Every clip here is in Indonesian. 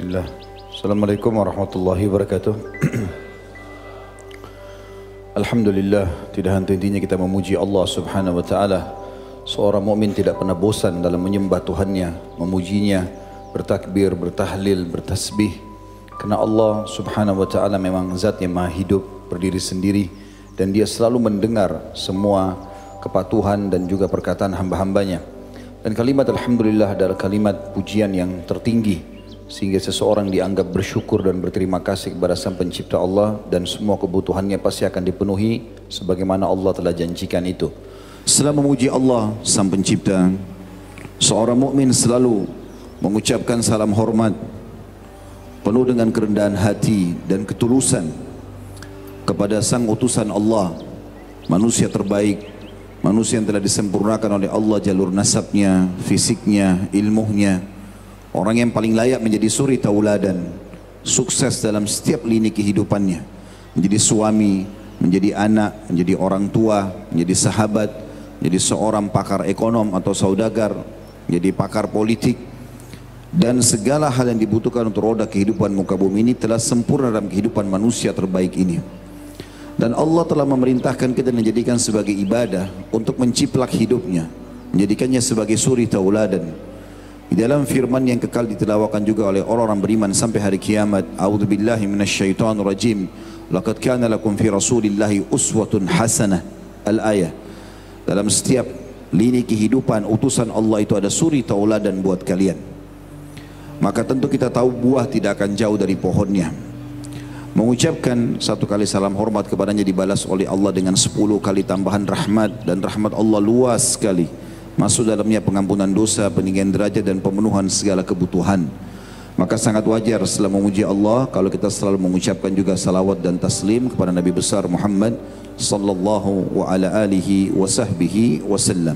Bismillah. Assalamualaikum warahmatullahi wabarakatuh. Alhamdulillah, tidak henti-hentinya kita memuji Allah Subhanahu wa taala. Seorang mukmin tidak pernah bosan dalam menyembah Tuhannya, memujinya, bertakbir, bertahlil, bertasbih. Karena Allah Subhanahu wa taala memang zat yang maha hidup, berdiri sendiri, dan dia selalu mendengar semua kepatuhan dan juga perkataan hamba-hambanya. Dan kalimat Alhamdulillah adalah kalimat pujian yang tertinggi, sehingga seseorang dianggap bersyukur dan berterima kasih kepada Sang Pencipta Allah, dan semua kebutuhannya pasti akan dipenuhi sebagaimana Allah telah janjikan itu. Setelah memuji Allah Sang Pencipta, seorang mukmin selalu mengucapkan salam hormat penuh dengan kerendahan hati dan ketulusan kepada Sang Utusan Allah, manusia terbaik, manusia yang telah disempurnakan oleh Allah jalur nasabnya, fisiknya, ilmunya, orang yang paling layak menjadi suri tauladan, sukses dalam setiap lini kehidupannya, menjadi suami, menjadi anak, menjadi orang tua, menjadi sahabat, menjadi seorang pakar ekonom atau saudagar, menjadi pakar politik, dan segala hal yang dibutuhkan untuk roda kehidupan muka bumi ini telah sempurna dalam kehidupan manusia terbaik ini. Dan Allah telah memerintahkan kita dan menjadikan sebagai ibadah untuk menciplak hidupnya, menjadikannya sebagai suri tauladan. Di dalam firman yang kekal ditilawakan juga oleh orang-orang beriman sampai hari kiamat, A'udzubillahi minasyaitonir rajim. Laqad kana lakum fi Rasulillahi uswatun hasanah. Al-ayah. Dalam setiap lini kehidupan utusan Allah itu ada suri tauladan buat kalian. Maka tentu kita tahu buah tidak akan jauh dari pohonnya. Mengucapkan satu kali salam hormat kepadanya dibalas oleh Allah dengan 10 kali tambahan rahmat, dan rahmat Allah luas sekali. Masuk dalamnya pengampunan dosa, peninggian derajat, dan pemenuhan segala kebutuhan. Maka sangat wajar setelah memuji Allah kalau kita selalu mengucapkan juga salawat dan taslim kepada Nabi besar Muhammad sallallahu wa ala alihi wa sahbihi wasallam.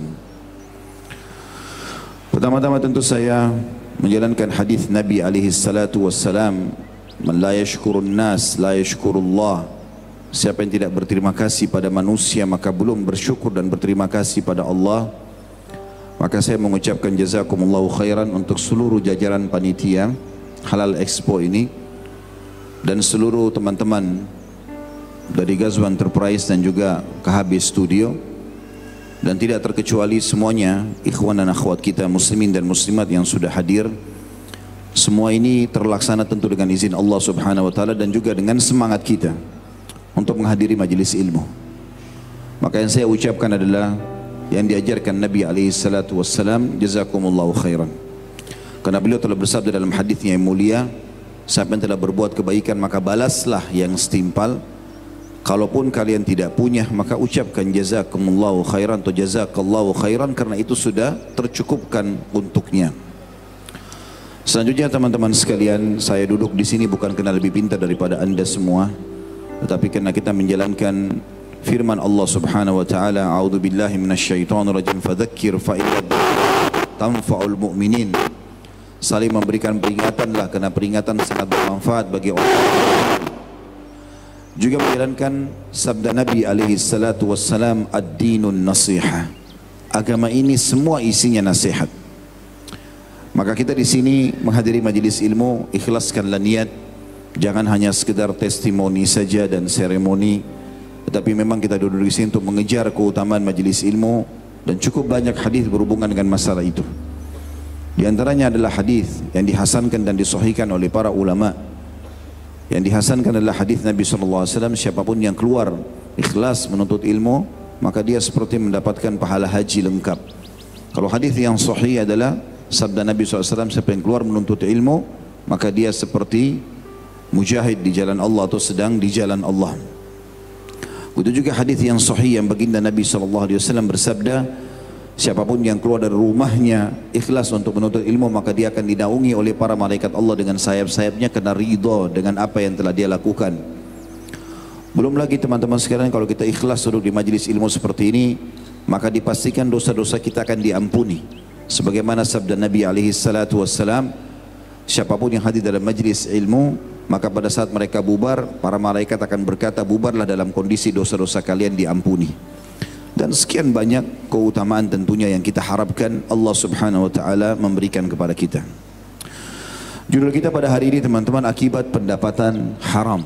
Pertama-tama tentu saya menjalankan hadis Nabi alaihi salatu wassalam, man la yashkurun nas la yashkurullah. Siapa yang tidak berterima kasih pada manusia maka belum bersyukur dan berterima kasih pada Allah. Maka saya mengucapkan jazakumullahu khairan untuk seluruh jajaran panitia Halal Expo ini dan seluruh teman-teman dari Ghazwan Enterprise dan juga KHB Studio, dan tidak terkecuali semuanya ikhwan dan akhwat kita muslimin dan muslimat yang sudah hadir. Semua ini terlaksana tentu dengan izin Allah Subhanahu wa taala dan juga dengan semangat kita untuk menghadiri majelis ilmu. Maka yang saya ucapkan adalah yang diajarkan Nabi alaihi salatu wassalam, jazakumullahu khairan. Karena beliau telah bersabda dalam hadisnya yang mulia, siapa yang telah berbuat kebaikan maka balaslah yang setimpal. Kalaupun kalian tidak punya maka ucapkan jazakumullahu khairan atau jazakallahu khairan, karena itu sudah tercukupkan untuknya. Selanjutnya teman-teman sekalian, saya duduk di sini bukan karena lebih pintar daripada anda semua, tetapi karena kita menjalankan firman Allah Subhanahu wa taala, a'udzubillahi minasyaitonir rajim, fadzakir fa inna tanfa'ul mu'minin. Saling memberikan peringatanlah karena peringatan sangat bermanfaat bagi orang. Juga menjalankan sabda Nabi alaihi salatu wassalam, ad-dinun nasihah. Agama ini semua isinya nasihat. Maka kita di sini menghadiri majelis ilmu, ikhlaskanlah niat, jangan hanya sekedar testimoni saja dan seremoni, tetapi memang kita duduk di sini untuk mengejar keutamaan majelis ilmu, dan cukup banyak hadis berhubungan dengan masalah itu. Di antaranya adalah hadis yang dihasankan dan disahihkan oleh para ulama. Yang dihasankan adalah hadis Nabi SAW, siapapun yang keluar ikhlas menuntut ilmu, maka dia seperti mendapatkan pahala haji lengkap. Kalau hadis yang sahih adalah sabda Nabi SAW, siapa yang keluar menuntut ilmu maka dia seperti mujahid di jalan Allah atau sedang di jalan Allah. Itu juga hadis yang sahih yang baginda Nabi SAW bersabda, siapapun yang keluar dari rumahnya ikhlas untuk menuntut ilmu maka dia akan dinaungi oleh para malaikat Allah dengan sayap-sayapnya karena ridha dengan apa yang telah dia lakukan. Belum lagi teman-teman sekalian, kalau kita ikhlas duduk di majelis ilmu seperti ini, maka dipastikan dosa-dosa kita akan diampuni. Sebagaimana sabda Nabi alaihi salatu wassalam, siapapun yang hadir dalam majlis ilmu maka pada saat mereka bubar, para malaikat akan berkata, bubarlah dalam kondisi dosa-dosa kalian diampuni. Dan sekian banyak keutamaan tentunya yang kita harapkan Allah Subhanahu wa taala memberikan kepada kita. Judul kita pada hari ini teman-teman, akibat pendapatan haram.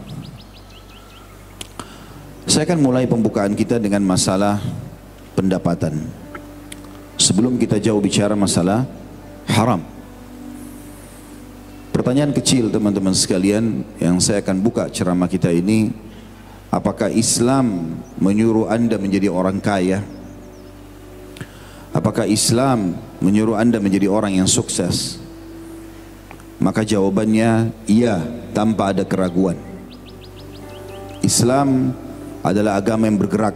Saya akan mulai pembukaan kita dengan masalah pendapatan. Sebelum kita jauh bicara masalah haram. Pertanyaan kecil teman-teman sekalian yang saya akan buka ceramah kita ini. Apakah Islam menyuruh Anda menjadi orang kaya? Apakah Islam menyuruh Anda menjadi orang yang sukses? Maka jawabannya iya, tanpa ada keraguan. Islam adalah agama yang bergerak,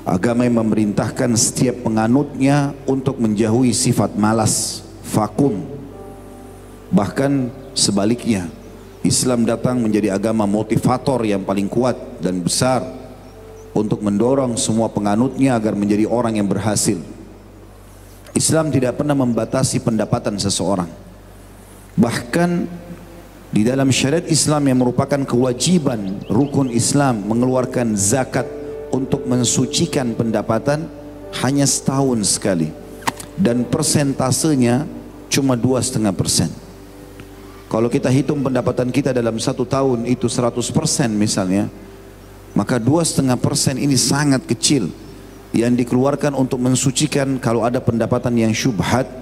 agama yang memerintahkan setiap penganutnya untuk menjauhi sifat malas, vakum. Bahkan sebaliknya, Islam datang menjadi agama motivator yang paling kuat dan besar untuk mendorong semua penganutnya agar menjadi orang yang berhasil. Islam tidak pernah membatasi pendapatan seseorang. Bahkan di dalam syariat Islam yang merupakan kewajiban rukun Islam mengeluarkan zakat untuk mensucikan pendapatan hanya setahun sekali, dan persentasenya cuma 2,5%. Kalau kita hitung pendapatan kita dalam 1 tahun itu 100% misalnya, maka 2,5% ini sangat kecil yang dikeluarkan untuk mensucikan kalau ada pendapatan yang syubhat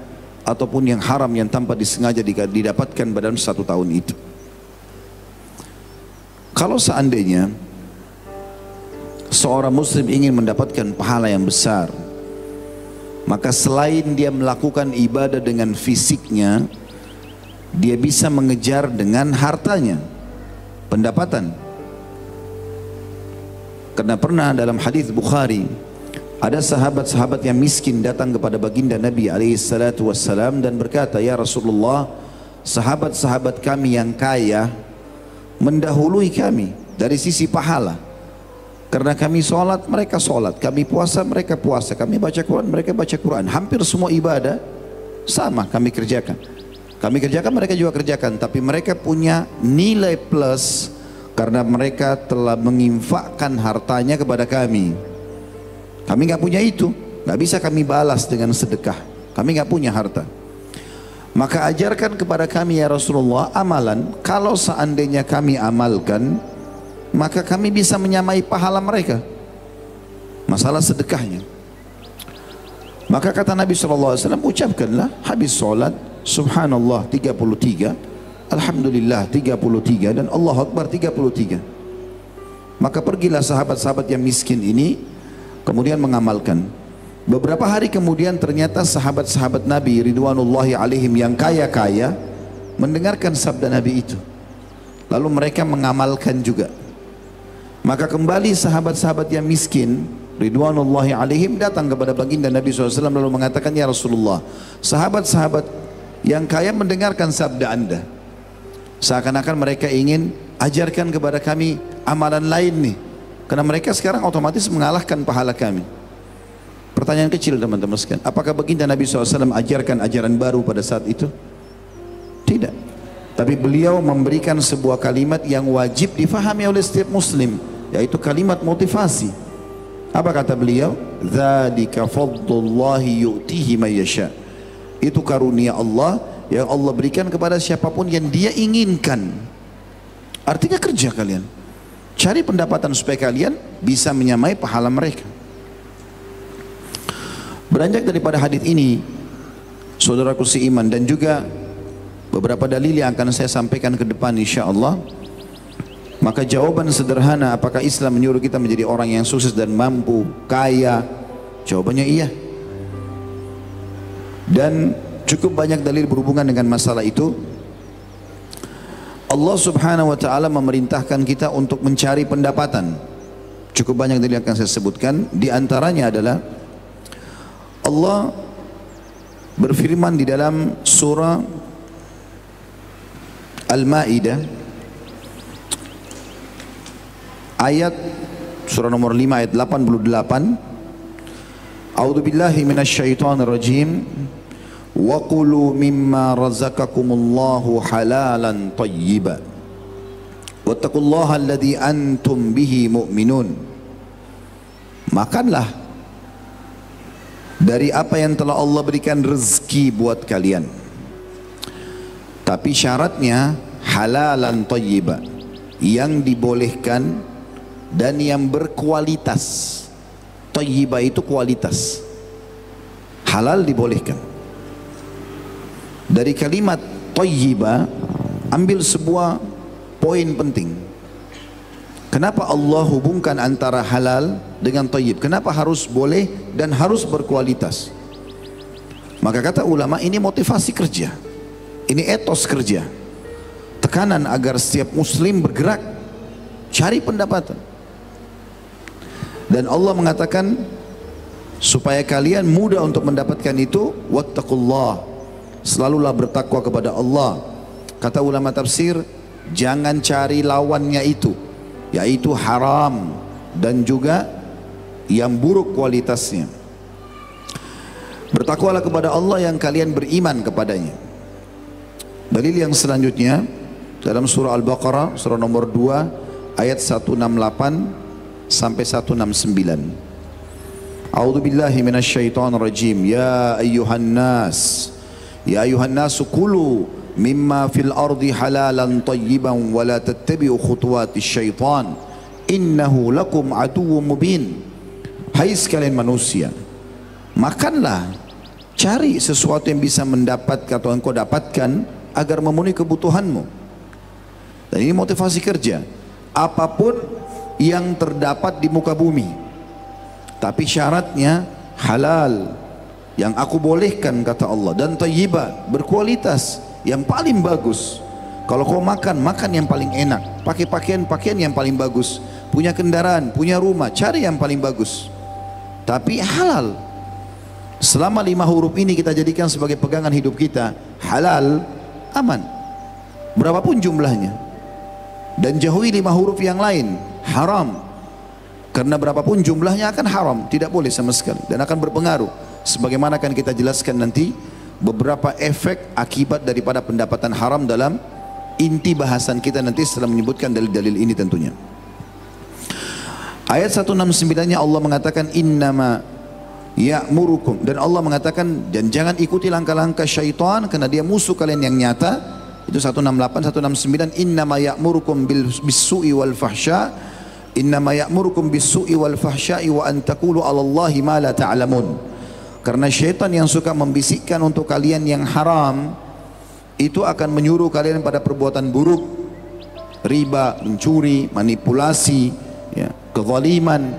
ataupun yang haram yang tanpa disengaja didapatkan dalam 1 tahun itu. Kalau seandainya seorang muslim ingin mendapatkan pahala yang besar, maka selain dia melakukan ibadah dengan fisiknya, dia bisa mengejar dengan hartanya, pendapatan. Karena pernah dalam hadis Bukhari, ada sahabat-sahabat yang miskin datang kepada baginda Nabi SAW dan berkata, "Ya Rasulullah, sahabat-sahabat kami yang kaya mendahului kami dari sisi pahala. Karena kami sholat, mereka sholat. Kami puasa, mereka puasa. Kami baca Quran, mereka baca Quran. Hampir semua ibadah sama kami kerjakan. Kami kerjakan, mereka juga kerjakan. Tapi mereka punya nilai plus karena mereka telah menginfakkan hartanya kepada kami. Kami nggak punya itu, nggak bisa kami balas dengan sedekah. Kami nggak punya harta. Maka ajarkan kepada kami ya Rasulullah amalan. Kalau seandainya kami amalkan, maka kami bisa menyamai pahala mereka. Masalah sedekahnya. Maka kata Nabi SAW, ucapkanlah habis sholat, Subhanallah 33, Alhamdulillah 33, dan Allah Akbar 33. Maka pergilah sahabat-sahabat yang miskin ini, kemudian mengamalkan. Beberapa hari kemudian ternyata sahabat-sahabat Nabi Ridwanullahi alaihim yang kaya-kaya mendengarkan sabda Nabi itu. Lalu mereka mengamalkan juga. Maka kembali sahabat-sahabat yang miskin Ridwanullahi alaihim datang kepada baginda Nabi SAW lalu mengatakan, "Ya Rasulullah, sahabat-sahabat yang kaya mendengarkan sabda Anda. Seakan-akan mereka ingin ajarkan kepada kami amalan lain nih. Karena mereka sekarang otomatis mengalahkan pahala kami." Pertanyaan kecil teman-teman sekalian, apakah baginda Nabi SAW ajarkan ajaran baru pada saat itu? Tidak. Tapi beliau memberikan sebuah kalimat yang wajib difahami oleh setiap muslim, yaitu kalimat motivasi. Apa kata beliau? "Dzalika fadlullahi yu'tihi may yasha." Itu karunia Allah yang Allah berikan kepada siapapun yang Dia inginkan. Artinya kerja kalian, cari pendapatan supaya kalian bisa menyamai pahala mereka. Beranjak daripada hadis ini, saudaraku seiman, dan juga beberapa dalil yang akan saya sampaikan ke depan insyaallah, maka jawaban sederhana apakah Islam menyuruh kita menjadi orang yang sukses dan mampu, kaya? Jawabannya iya. Dan cukup banyak dalil berhubungan dengan masalah itu. Allah Subhanahu wa taala memerintahkan kita untuk mencari pendapatan. Cukup banyak dalil yang akan saya sebutkan. Di antaranya adalah Allah berfirman di dalam surah Al-Maidah ayat surah nomor 5 ayat 88. A'udzu billahi minasyaitonir rajim. Wa qulu mimma razaqakumullahu halalan thayyiban wattaqullaha alladzi antum bihi mu'minun. Makanlah dari apa yang telah Allah berikan rezeki buat kalian. Tapi syaratnya halalan thayyiba, yang dibolehkan dan yang berkualitas. Thayyiba itu kualitas. Halal dibolehkan. Dari kalimat thayyiba ambil sebuah poin penting. Kenapa Allah hubungkan antara halal dengan thayyib? Kenapa harus boleh dan harus berkualitas? Maka kata ulama, ini motivasi kerja, ini etos kerja, tekanan agar setiap muslim bergerak cari pendapatan. Dan Allah mengatakan supaya kalian mudah untuk mendapatkan itu, wattaqullah, selalulah bertakwa kepada Allah. Kata ulama tafsir, jangan cari lawannya itu, yaitu haram dan juga yang buruk kualitasnya. Bertakwalah kepada Allah yang kalian beriman kepadanya. Dalil yang selanjutnya dalam surah Al-Baqarah, surah nomor 2 ayat 168 sampai 169. A'udzu billahi minasyaitonir rajim. Ya ayyuhan nas, ya ayyuhan nas, kulu mimma fil ardi halalan tayyiban wa la tattabi'u khutuwatis syaitan innahu lakum aduwwum mubin. Hai sekalian manusia, makanlah, cari sesuatu yang bisa mendapatkan atau engkau dapatkan agar memenuhi kebutuhanmu. Dan ini motivasi kerja. Apapun yang terdapat di muka bumi, tapi syaratnya halal, yang aku bolehkan kata Allah, dan thayyiba, berkualitas, yang paling bagus. Kalau kau makan, makan yang paling enak, pakai pakaian yang paling bagus, punya kendaraan, punya rumah, cari yang paling bagus, tapi halal. Selama 5 huruf ini kita jadikan sebagai pegangan hidup kita, halal, aman, berapapun jumlahnya. Dan jauhi 5 huruf yang lain, haram, karena berapapun jumlahnya akan haram, tidak boleh sama sekali, dan akan berpengaruh. Sebagaimana akan kita jelaskan nanti beberapa efek akibat daripada pendapatan haram dalam inti bahasan kita nanti setelah menyebutkan dalil-dalil ini tentunya. Ayat 169-nya Allah mengatakan innama ya'murukum, dan Allah mengatakan dan jangan ikuti langkah-langkah syaitan karena dia musuh kalian yang nyata. Itu 168, 169, innama ya'murukum bis-su'i wal fahsya, innama ya'murukum bis-su'i wal fahsya'i wa an taqulu 'alallahi ma la ta'lamun. Karena syaitan yang suka membisikkan untuk kalian yang haram, itu akan menyuruh kalian pada perbuatan buruk, riba, mencuri, manipulasi, ya, kezaliman,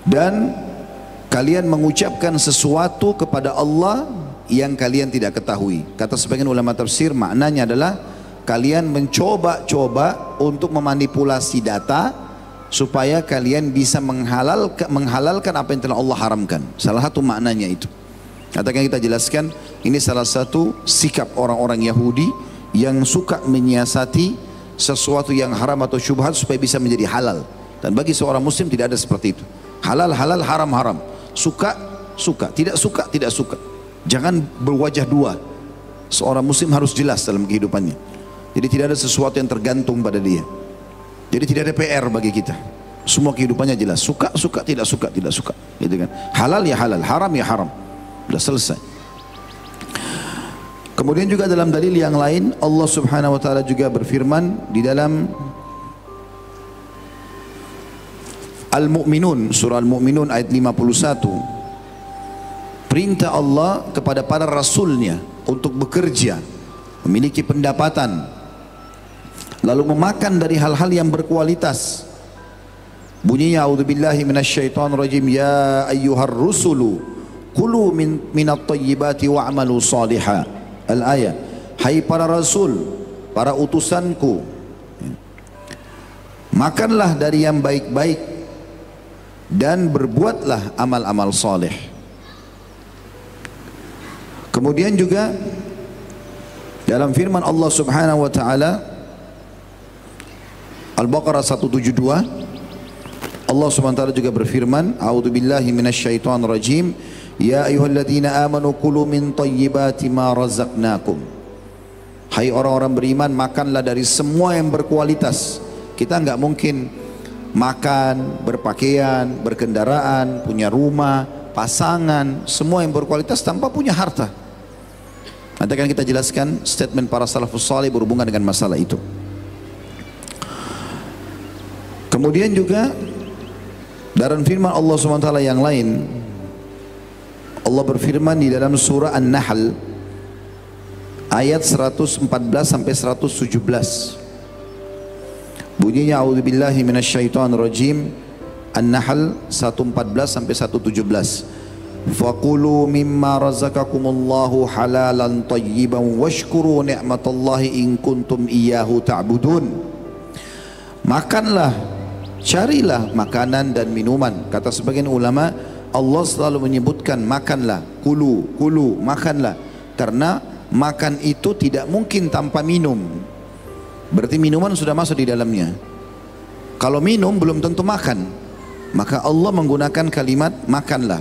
dan kalian mengucapkan sesuatu kepada Allah yang kalian tidak ketahui. Kata sebagian ulama tafsir, maknanya adalah kalian mencoba-coba untuk memanipulasi data supaya kalian bisa menghalalkan apa yang telah Allah haramkan. Salah satu maknanya itu. Katakan kita jelaskan, ini salah satu sikap orang-orang Yahudi yang suka menyiasati sesuatu yang haram atau syubhat supaya bisa menjadi halal. Dan bagi seorang muslim tidak ada seperti itu. Halal halal, haram haram. Suka suka, tidak suka tidak suka. Jangan berwajah dua. Seorang muslim harus jelas dalam kehidupannya. Jadi tidak ada sesuatu yang tergantung pada dia. Jadi tidak ada PR bagi kita. Semua kehidupannya jelas. Suka, suka, tidak suka, tidak suka. Gitu kan? Halal ya halal, haram ya haram. Sudah selesai. Kemudian juga dalam dalil yang lain, Allah Subhanahu wa taala juga berfirman di dalam Al-Mu'minun, surah Al-Mu'minun ayat 51. Perintah Allah kepada para rasulnya untuk bekerja, memiliki pendapatan, lalu memakan dari hal-hal yang berkualitas. Bunyinya a'udzubillahi minasyaitonirrajim, ya ayyuhar rusulu kulu minat thayyibati wa'malu salihah. Al-ayat. Hai para rasul, para utusanku, makanlah dari yang baik-baik dan berbuatlah amal-amal saleh. Kemudian juga dalam firman Allah Subhanahu wa taala Al-Baqarah 172, Allah Subhanahu wa taala juga berfirman, a'udzubillahi minasyaitonirrajim, ya ayyuhalladzina amanu kulu min thayyibati ma razaqnakum. Hai orang-orang beriman, makanlah dari semua yang berkualitas. Kita enggak mungkin makan, berpakaian, berkendaraan, punya rumah, pasangan, semua yang berkualitas tanpa punya harta. Nanti akan kita jelaskan statement para salafus salih berhubungan dengan masalah itu. Kemudian juga dalam firman Allah SWT yang lain, Allah berfirman di dalam surah An-Nahl ayat 114 sampai 117. Bunyinya a'udzubillahi minasyaitonirrajim. An-Nahl 114 sampai 117. Faqulu mimma razaqakumullahu halalan tayyiban washkuru ni'matallahi in kuntum iyyahu ta'budun. Makanlah, carilah makanan dan minuman. Kata sebagian ulama, Allah selalu menyebutkan makanlah, kulu, makanlah, karena makan itu tidak mungkin tanpa minum. Berarti minuman sudah masuk di dalamnya. Kalau minum belum tentu makan. Maka Allah menggunakan kalimat makanlah.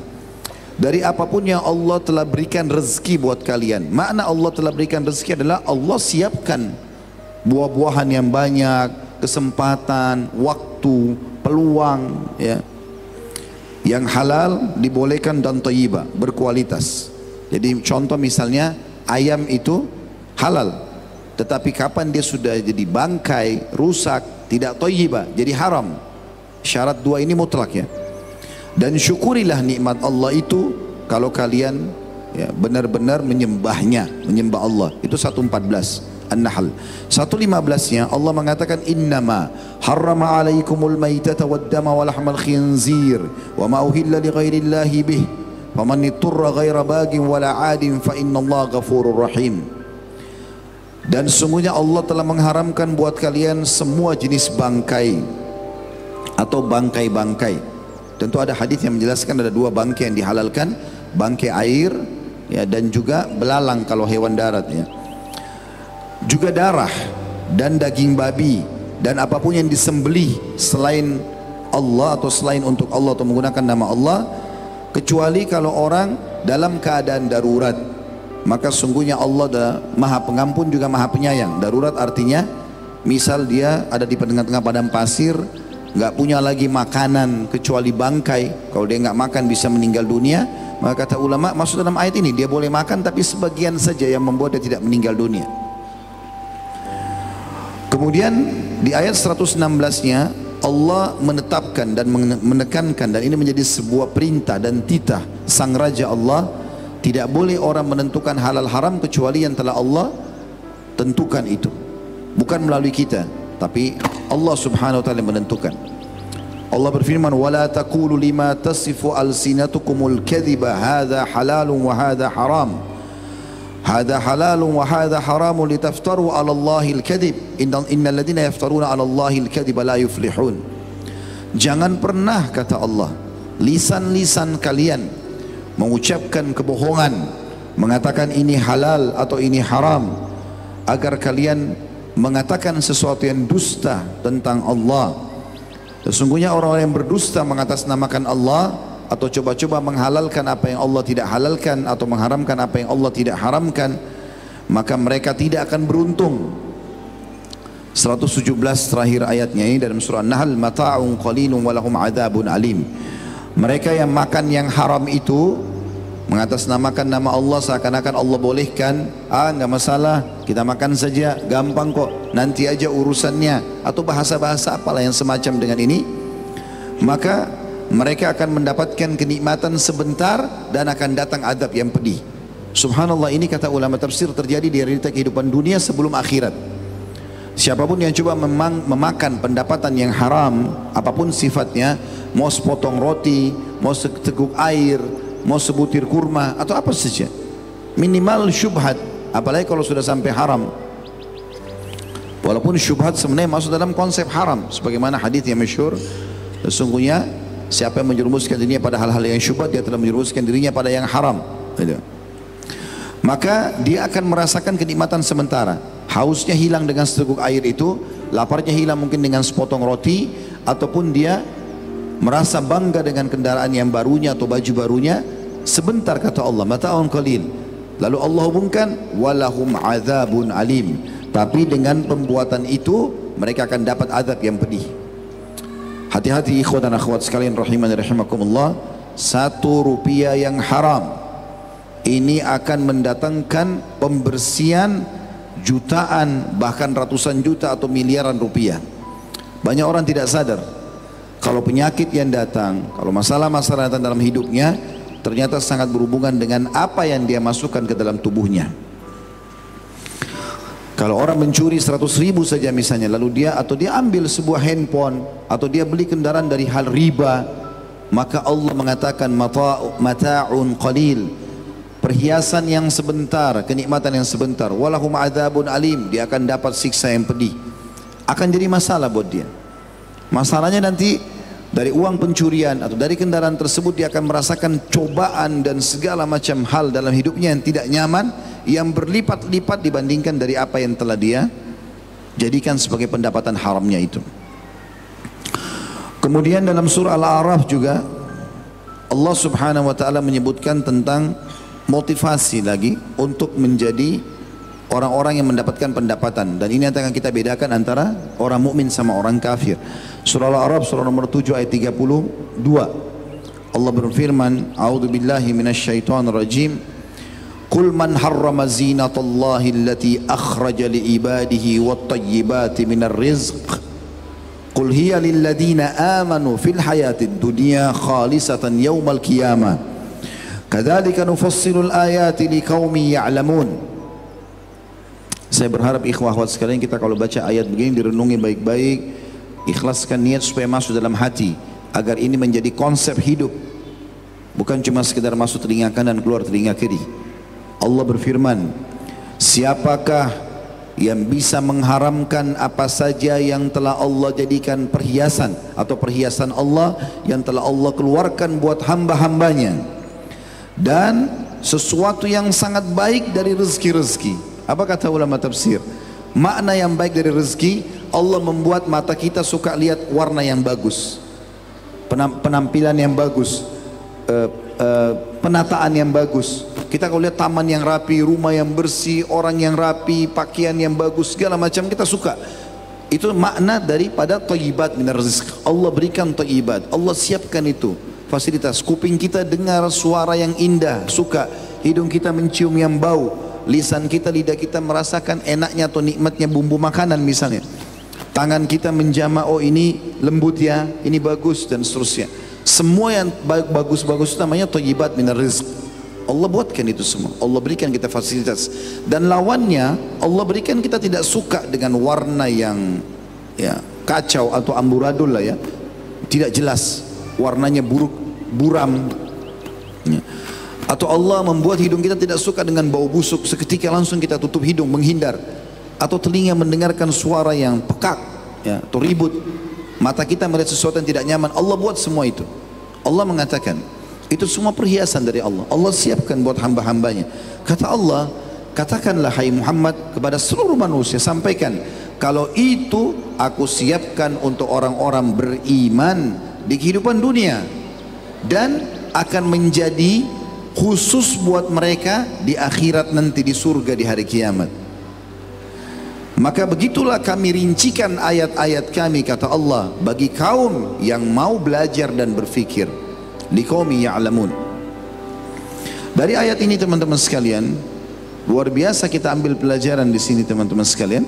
Dari apapun yang Allah telah berikan rezeki buat kalian. Makna Allah telah berikan rezeki adalah Allah siapkan buah-buahan yang banyak, kesempatan, waktu, peluang, ya, yang halal dibolehkan dan thayyibah, berkualitas. Jadi contoh misalnya ayam itu halal, tetapi kapan dia sudah jadi bangkai, rusak, tidak thayyibah, jadi haram. Syarat dua ini mutlak, ya. Dan syukurilah nikmat Allah itu kalau kalian ya, benar-benar menyembahnya, menyembah Allah. Itu 114 An-Nahl. 115-nya Allah mengatakan innama harrama alaikumul maitata waddama walahmal khinzir wa ma uhilla li ghairillahi bih faman iturra ghaira bagin wala adin fa innallaha ghafurur rahim. Dan sesungguhnya Allah telah mengharamkan buat kalian semua jenis bangkai atau bangkai-bangkai. Tentu ada hadis yang menjelaskan ada dua bangkai yang dihalalkan, bangkai air ya, dan juga belalang kalau hewan darat, ya. Juga darah dan daging babi dan apapun yang disembelih selain Allah atau selain untuk Allah atau menggunakan nama Allah, kecuali kalau orang dalam keadaan darurat. Maka sungguhnya Allah adalah Maha Pengampun juga Maha Penyayang. Darurat artinya misal dia ada di tengah-tengah padang pasir, nggak punya lagi makanan kecuali bangkai. Kalau dia nggak makan bisa meninggal dunia. Maka kata ulama, maksud dalam ayat ini dia boleh makan tapi sebagian saja yang membuat dia tidak meninggal dunia. Kemudian di ayat 116-nya Allah menetapkan dan menekankan, dan ini menjadi sebuah perintah dan titah sang Raja Allah, tidak boleh orang menentukan halal haram kecuali yang telah Allah tentukan itu. Bukan melalui kita, tapi Allah subhanahu wa ta'ala menentukan. Allah berfirman, وَلَا تَقُولُ لِمَا تَصِفُ أَلْسِنَتُكُمُ الْكَذِبَ هَذَا حَلَالٌ وَهَذَا حَرَامٌ هَذَا حَلَالٌ وَهَذَا حَرَامٌ لِتَفْتَرُوا عَلَى اللَّهِ الْكَذِبَ إِنَّ الَّذِينَ يَفْتَرُونَ عَلَى اللَّهِ الْكَذِبَ لَا يُفْلِحُونَ. Jangan pernah, kata Allah, lisan-lisan kalian mengucapkan kebohongan, mengatakan ini halal atau ini haram, agar kalian mengatakan sesuatu yang dusta tentang Allah. Sesungguhnya orang-orang yang berdusta mengatasnamakan Allah atau coba-coba menghalalkan apa yang Allah tidak halalkan atau mengharamkan apa yang Allah tidak haramkan, maka mereka tidak akan beruntung. 117 terakhir ayatnya ini dalam surah An-Nahl, mata'un qalilun walahum adzabun alim. Mereka yang makan yang haram itu mengatasnamakan nama Allah, seakan-akan Allah bolehkan, nggak masalah, kita makan saja, gampang kok, nanti aja urusannya, atau bahasa-bahasa apalah yang semacam dengan ini. Maka mereka akan mendapatkan kenikmatan sebentar dan akan datang azab yang pedih. Subhanallah, ini kata ulama tafsir terjadi di realita kehidupan dunia sebelum akhirat. Siapapun yang coba memakan pendapatan yang haram, apapun sifatnya, mau sepotong roti, mau seteguk air, mau sebutir kurma atau apa saja, minimal syubhat, apalagi kalau sudah sampai haram. Walaupun syubhat sebenarnya masuk dalam konsep haram, sebagaimana hadis yang masyhur, sesungguhnya siapa yang menjerumuskan dirinya pada hal-hal yang syubhat, dia telah menjerumuskan dirinya pada yang haram. Maka dia akan merasakan kenikmatan sementara, hausnya hilang dengan seteguk air itu, laparnya hilang mungkin dengan sepotong roti, ataupun dia merasa bangga dengan kendaraan yang barunya atau baju barunya sebentar, kata Allah, mata'un qalil. Lalu Allah hubungkan walahum adzabun alim, tapi dengan pembuatan itu mereka akan dapat azab yang pedih. Hati-hati ikhwan dan akhwat sekalian rahimani rahimakumullah, 1 rupiah yang haram ini akan mendatangkan pembersihan jutaan, bahkan ratusan juta atau miliaran rupiah. Banyak orang tidak sadar kalau penyakit yang datang, kalau masalah-masalah datang dalam hidupnya, ternyata sangat berhubungan dengan apa yang dia masukkan ke dalam tubuhnya. Kalau orang mencuri 100.000 saja misalnya, lalu dia ambil sebuah handphone, atau dia beli kendaraan dari hal riba, maka Allah mengatakan mata'un qalil, perhiasan yang sebentar, kenikmatan yang sebentar, walahum adzabun alim, dia akan dapat siksa yang pedih. Akan jadi masalah buat dia. Masalahnya nanti dari uang pencurian atau dari kendaraan tersebut dia akan merasakan cobaan dan segala macam hal dalam hidupnya yang tidak nyaman, yang berlipat-lipat dibandingkan dari apa yang telah dia jadikan sebagai pendapatan haramnya itu. Kemudian dalam surah Al-A'raf juga Allah subhanahu wa ta'ala menyebutkan tentang motivasi lagi untuk menjadi orang-orang yang mendapatkan pendapatan, dan ini akan kita bedakan antara orang mukmin sama orang kafir. Surah Al-A'raf surah nomor 7 ayat 32, Allah berfirman, a'udzubillahi minasyaitonir rajim, qul man harrama zinatallahi allati akhraja liibadihi wattayyibati minar rizq qul hiya lilladina amanu fil hayatid dunya khalisatan yaumal qiyamah kadzalika nufassilul ayati liqaumin ya'lamun. Saya berharap ikhwah akhwat sekalian, kita kalau baca ayat begini direnungi baik-baik, ikhlaskan niat supaya masuk dalam hati, agar ini menjadi konsep hidup, bukan cuma sekedar masuk telinga kanan keluar telinga kiri. Allah berfirman, siapakah yang bisa mengharamkan apa saja yang telah Allah jadikan perhiasan atau perhiasan Allah yang telah Allah keluarkan buat hamba-hambanya, dan sesuatu yang sangat baik dari rezeki-rezeki. Apa kata ulama tafsir? Makna yang baik dari rezeki, Allah membuat mata kita suka lihat warna yang bagus, penampilan yang bagus, penataan yang bagus. Kita kalau lihat taman yang rapi, rumah yang bersih, orang yang rapi, pakaian yang bagus, segala macam kita suka. Itu makna daripada thayyibat minar rizq. Allah berikan thayyibat, Allah siapkan itu fasilitas. Kuping kita dengar suara yang indah, suka. Hidung kita mencium yang bau, lisan kita, lidah kita merasakan enaknya atau nikmatnya bumbu makanan misalnya. Tangan kita menjama, oh ini lembut ya, ini bagus, dan seterusnya. Semua yang bagus-bagus itu namanya thayyibat minar rizq. Allah buatkan itu semua, Allah berikan kita fasilitas. Dan lawannya, Allah berikan kita tidak suka dengan warna yang ya kacau atau amburadul lah ya, tidak jelas, warnanya buruk, buram ya. Atau Allah membuat hidung kita tidak suka dengan bau busuk, seketika langsung kita tutup hidung, menghindar. Atau telinga mendengarkan suara yang pekak ya, atau ribut. Mata kita melihat sesuatu yang tidak nyaman. Allah buat semua itu. Allah mengatakan itu semua perhiasan dari Allah, Allah siapkan buat hamba-hambanya. Kata Allah, katakanlah hai Muhammad kepada seluruh manusia, sampaikan kalau itu aku siapkan untuk orang-orang beriman di kehidupan dunia, dan akan menjadi khusus buat mereka di akhirat nanti, di surga di hari kiamat. Maka begitulah kami rincikan ayat-ayat kami, kata Allah, bagi kaum yang mau belajar dan berfikir, liqaumi ya'lamun. Dari ayat ini teman-teman sekalian, luar biasa kita ambil pelajaran di sini teman-teman sekalian,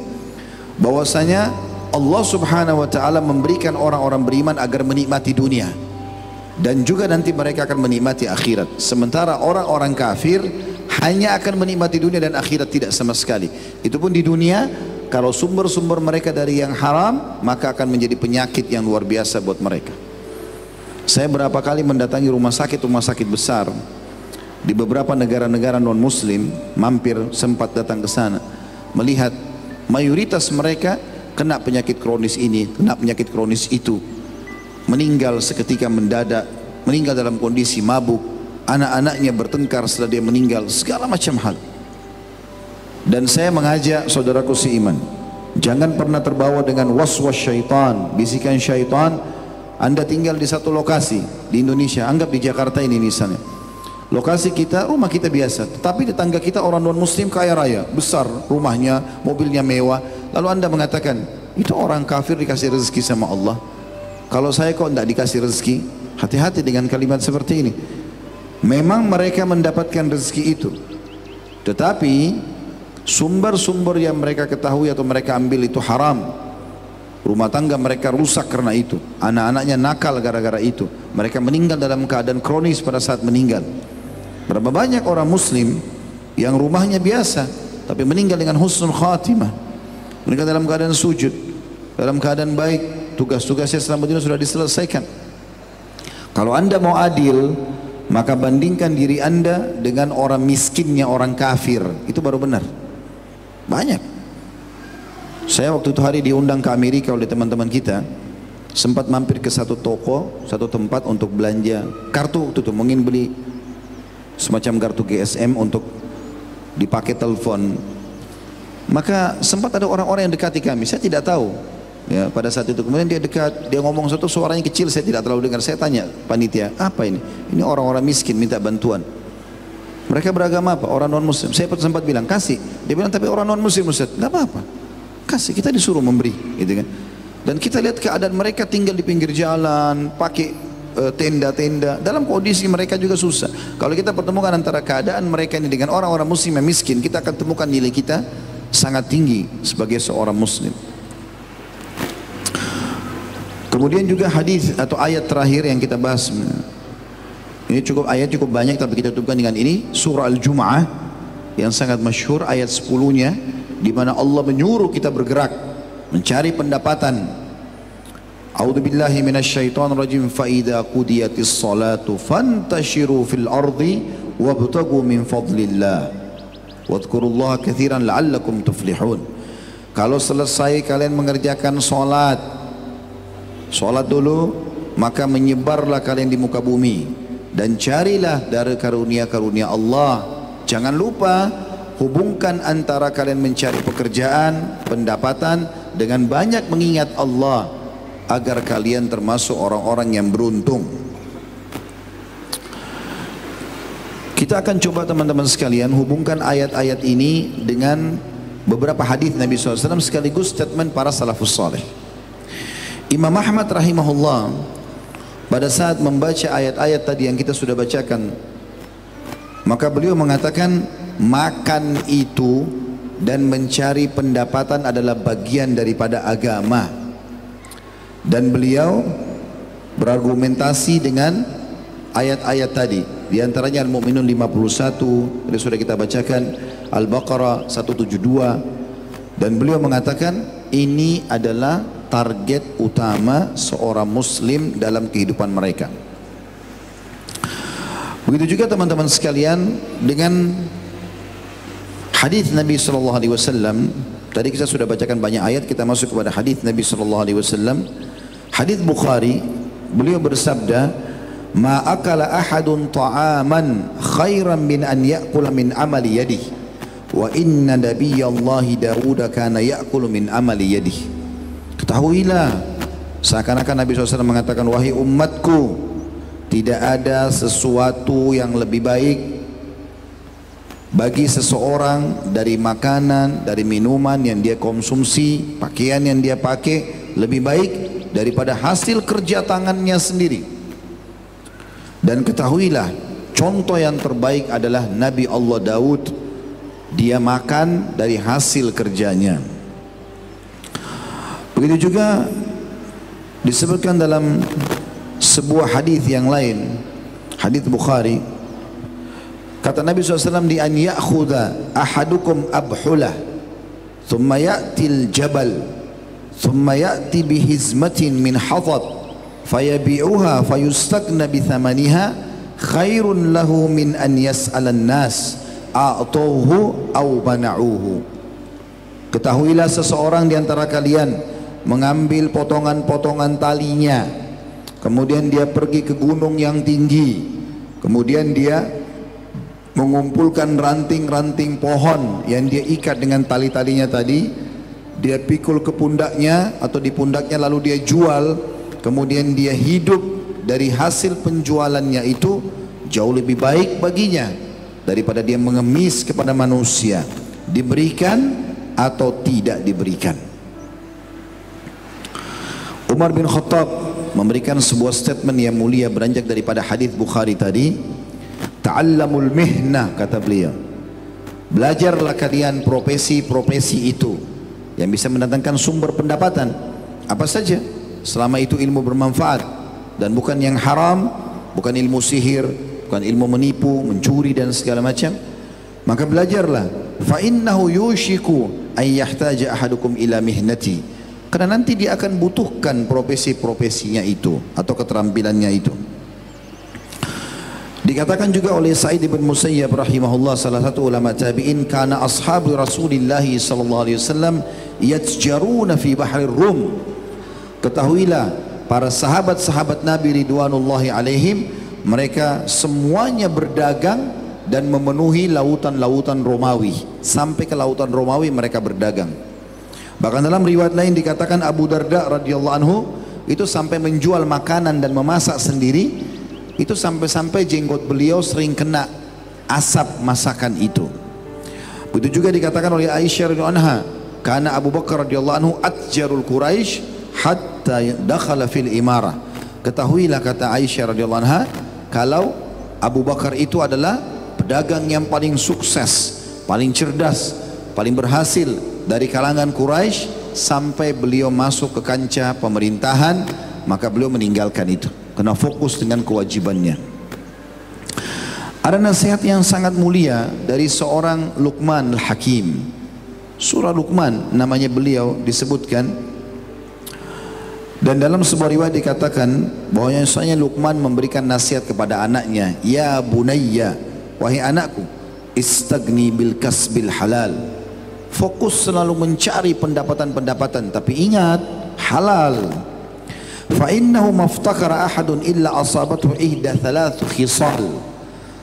bahwasanya Allah subhanahu wa ta'ala memberikan orang-orang beriman agar menikmati dunia, dan juga nanti mereka akan menikmati akhirat. Sementara orang-orang kafir hanya akan menikmati dunia dan akhirat tidak sama sekali. Itu pun di dunia, kalau sumber-sumber mereka dari yang haram, maka akan menjadi penyakit yang luar biasa buat mereka. Saya berapa kali mendatangi rumah sakit besar di beberapa negara-negara non-muslim, mampir sempat datang ke sana, melihat mayoritas mereka kena penyakit kronis ini, kena penyakit kronis itu, meninggal seketika mendadak, meninggal dalam kondisi mabuk, anak-anaknya bertengkar setelah dia meninggal, segala macam hal. Dan saya mengajak saudaraku seiman, jangan pernah terbawa dengan waswas syaitan, bisikan syaitan. Anda tinggal di satu lokasi di Indonesia, anggap di Jakarta ini misalnya, lokasi kita, rumah kita biasa, tetapi tetangga kita orang non muslim kaya raya, besar rumahnya, mobilnya mewah. Lalu Anda mengatakan, itu orang kafir dikasih rezeki sama Allah, kalau saya kok tidak dikasih rezeki. Hati-hati dengan kalimat seperti ini. Memang mereka mendapatkan rezeki itu, tetapi sumber-sumber yang mereka ketahui atau mereka ambil itu haram. Rumah tangga mereka rusak karena itu, anak-anaknya nakal gara-gara itu, mereka meninggal dalam keadaan kronis pada saat meninggal. Berapa banyak orang muslim yang rumahnya biasa tapi meninggal dengan husnul khatimah, meninggal dalam keadaan sujud, dalam keadaan baik, tugas-tugasnya selama dunia sudah diselesaikan. Kalau anda mau adil, maka bandingkan diri anda dengan orang miskinnya orang kafir, itu baru benar. Banyak. Saya waktu itu hari diundang ke Amerika oleh teman-teman kita, sempat mampir ke satu toko, satu tempat untuk belanja kartu waktu itu, ingin beli semacam kartu GSM untuk dipakai telepon. Maka sempat ada orang-orang yang dekati kami, saya tidak tahu ya pada saat itu. Kemudian dia dekat, dia ngomong satu, suaranya kecil, saya tidak terlalu dengar. Saya tanya panitia, apa ini? Ini orang-orang miskin minta bantuan. Mereka beragama apa? Orang non muslim. Saya sempat bilang kasih, dia bilang tapi orang non muslim Ustaz. Nggak apa-apa, kasih, kita disuruh memberi gitu kan. Dan kita lihat keadaan mereka tinggal di pinggir jalan, pakai tenda-tenda, dalam kondisi mereka juga susah. Kalau kita pertemukan antara keadaan mereka ini dengan orang-orang muslim yang miskin, kita akan temukan nilai kita sangat tinggi sebagai seorang muslim. Kemudian juga hadis atau ayat terakhir yang kita bahas, ini ayat cukup banyak tapi kita tutupkan dengan ini, surah Al-Jum'ah yang sangat masyhur, ayat 10-nya, di mana Allah menyuruh kita bergerak mencari pendapatan. A'udzu billahi minasyaitonir rajim, fa idza qudiyatis salatu fantashiru fil ardi wabtagu min fadlillah wadhkurullaha katsiran la'allakum tuflihun. Kalau selesai kalian mengerjakan Sholat dulu, maka menyebarlah kalian di muka bumi dan carilah dari karunia-karunia Allah. Jangan lupa hubungkan antara kalian mencari pekerjaan, pendapatan dengan banyak mengingat Allah agar kalian termasuk orang-orang yang beruntung. Kita akan coba teman-teman sekalian hubungkan ayat-ayat ini dengan beberapa hadis Nabi SAW sekaligus statement para salafus saleh. Imam Ahmad rahimahullah pada saat membaca ayat-ayat tadi yang kita sudah bacakan, maka beliau mengatakan makan itu dan mencari pendapatan adalah bagian daripada agama. Dan beliau berargumentasi dengan ayat-ayat tadi, di antaranya Al-Mu'minun 51 yang sudah kita bacakan, Al-Baqarah 172, dan beliau mengatakan ini adalah target utama seorang muslim dalam kehidupan mereka. Begitu juga teman-teman sekalian dengan hadis Nabi SAW. Tadi kita sudah bacakan banyak ayat, kita masuk kepada hadis Nabi SAW. Hadis Bukhari, beliau bersabda, "Ma akala ahadun ta'aman khairan min an ya'kula min amali yadihi, wa inna nabiyallahi Dawud kana ya'kulu min amali yadihi." Ketahuilah, seakan-akan Nabi SAW mengatakan, wahai umatku, tidak ada sesuatu yang lebih baik bagi seseorang dari makanan, dari minuman yang dia konsumsi, pakaian yang dia pakai, lebih baik daripada hasil kerja tangannya sendiri. Dan ketahuilah, contoh yang terbaik adalah Nabi Allah Daud, dia makan dari hasil kerjanya. Begitu juga disebutkan dalam sebuah hadis yang lain, hadis Bukhari, kata Nabi SAW, di an ya'khudha ahadukum abhulah thumma ya'til jabal thumma ya'ti bihizmatin min hatab fayabi'uha fayustagna bithamaniha khairun lahu min an yas'alan nas a'tauhu aw bana'uhu. Ketahuilah, seseorang di antara kalian mengambil potongan-potongan talinya, kemudian dia pergi ke gunung yang tinggi, kemudian dia mengumpulkan ranting-ranting pohon yang dia ikat dengan tali-talinya tadi, dia pikul ke pundaknya atau di pundaknya, lalu dia jual, kemudian dia hidup dari hasil penjualannya itu, jauh lebih baik baginya daripada dia mengemis kepada manusia, diberikan atau tidak diberikan. Umar bin Khattab memberikan sebuah statement yang mulia beranjak daripada hadis Bukhari tadi. ta'allamul mihnah, kata beliau. Belajarlah kalian profesi-profesi itu yang bisa mendatangkan sumber pendapatan. Apa saja, selama itu ilmu bermanfaat dan bukan yang haram, bukan ilmu sihir, bukan ilmu menipu, mencuri dan segala macam. Maka belajarlah. Fa innahu yushiku ay yahtaja ahadukum ila mihnati. Karena nanti dia akan butuhkan profesi-profesinya itu atau keterampilannya itu. Dikatakan juga oleh Sa'id bin Musayyab rahimahullah, salah satu ulama tabi'in, kana ashabu Rasulillah sallallahu alaihi wasallam yatjaruna fi bahrir Rum. Ketahuilah para sahabat-sahabat Nabi ridwanullahi alaihim, mereka semuanya berdagang dan memenuhi lautan-lautan Romawi. Sampai ke lautan Romawi mereka berdagang. Bahkan dalam riwayat lain dikatakan Abu Darda radhiyallahu anhu itu sampai menjual makanan dan memasak sendiri. Itu sampai-sampai jenggot beliau sering kena asap masakan itu. Begitu juga dikatakan oleh Aisyah radhiyallahu anha, karena Abu Bakar radhiyallahu anhu atjarul Quraisy hatta dakhala fil imarah. Ketahuilah, kata Aisyah radhiyallahu anha, kalau Abu Bakar itu adalah pedagang yang paling sukses, paling cerdas, paling berhasil dari kalangan Quraisy, sampai beliau masuk ke kancah pemerintahan, maka beliau meninggalkan itu karena fokus dengan kewajibannya. Ada nasihat yang sangat mulia dari seorang Luqman al-Hakim. Surah Luqman namanya beliau disebutkan, dan dalam sebuah riwayat dikatakan bahwasanya Luqman memberikan nasihat kepada anaknya, ya bunayya, wahai anakku, istagni bil kasbil halal. Fokus selalu mencari pendapatan-pendapatan, tapi ingat halal. Fa innahu maftakara ahadun illa asabathu ihda thalath khisal.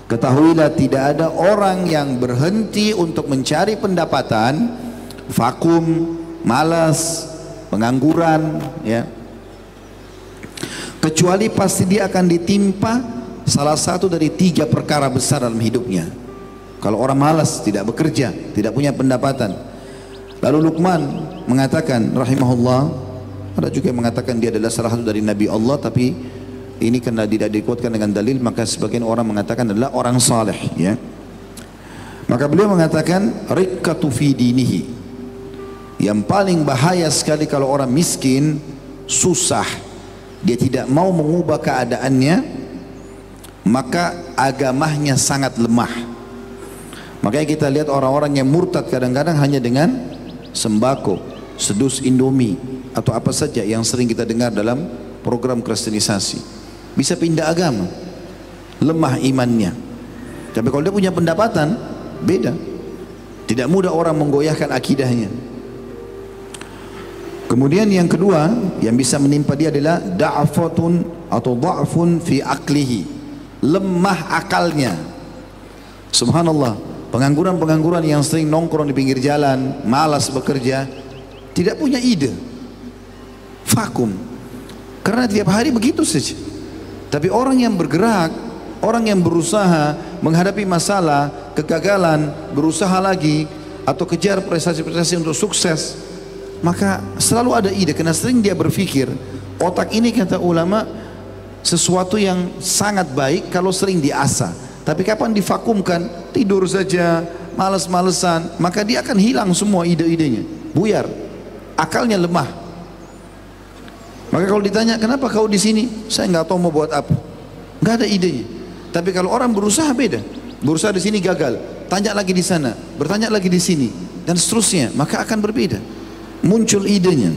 Ketahuilah tidak ada orang yang berhenti untuk mencari pendapatan, vakum, malas, pengangguran, ya, kecuali pasti dia akan ditimpa salah satu dari 3 perkara besar dalam hidupnya. Kalau orang malas, tidak bekerja, tidak punya pendapatan. Lalu Luqman mengatakan rahimahullah, ada juga yang mengatakan dia adalah salah satu dari Nabi Allah, tapi ini karena tidak dikuatkan dengan dalil, maka sebagian orang mengatakan adalah orang saleh, ya. Maka beliau mengatakan riqqatu fi dinihi. Yang paling bahaya sekali kalau orang miskin, susah, dia tidak mau mengubah keadaannya, maka agamanya sangat lemah. Makanya kita lihat orang-orang yang murtad kadang-kadang hanya dengan sembako, sedus Indomie, atau apa saja yang sering kita dengar dalam program kristenisasi, bisa pindah agama, lemah imannya. Tapi kalau dia punya pendapatan, beda. Tidak mudah orang menggoyahkan akidahnya. Kemudian yang kedua yang bisa menimpa dia adalah da'fatun atau dha'fun fi aqlihi, lemah akalnya. Subhanallah, pengangguran-pengangguran yang sering nongkrong di pinggir jalan, malas bekerja, tidak punya ide, vakum, karena tiap hari begitu saja. Tapi orang yang bergerak, orang yang berusaha menghadapi masalah, kegagalan, berusaha lagi, atau kejar prestasi-prestasi untuk sukses, maka selalu ada ide, karena sering dia berpikir. Otak ini, kata ulama, sesuatu yang sangat baik kalau sering diasah, tapi kapan divakumkan, tidur saja, malas-malesan, maka dia akan hilang semua ide-idenya, buyar, akalnya lemah. Maka kalau ditanya, kenapa kau di sini? Saya nggak tahu mau buat apa, nggak ada idenya. Tapi kalau orang berusaha beda, berusaha di sini gagal, tanya lagi di sana, bertanya lagi di sini, dan seterusnya, maka akan berbeda, muncul idenya.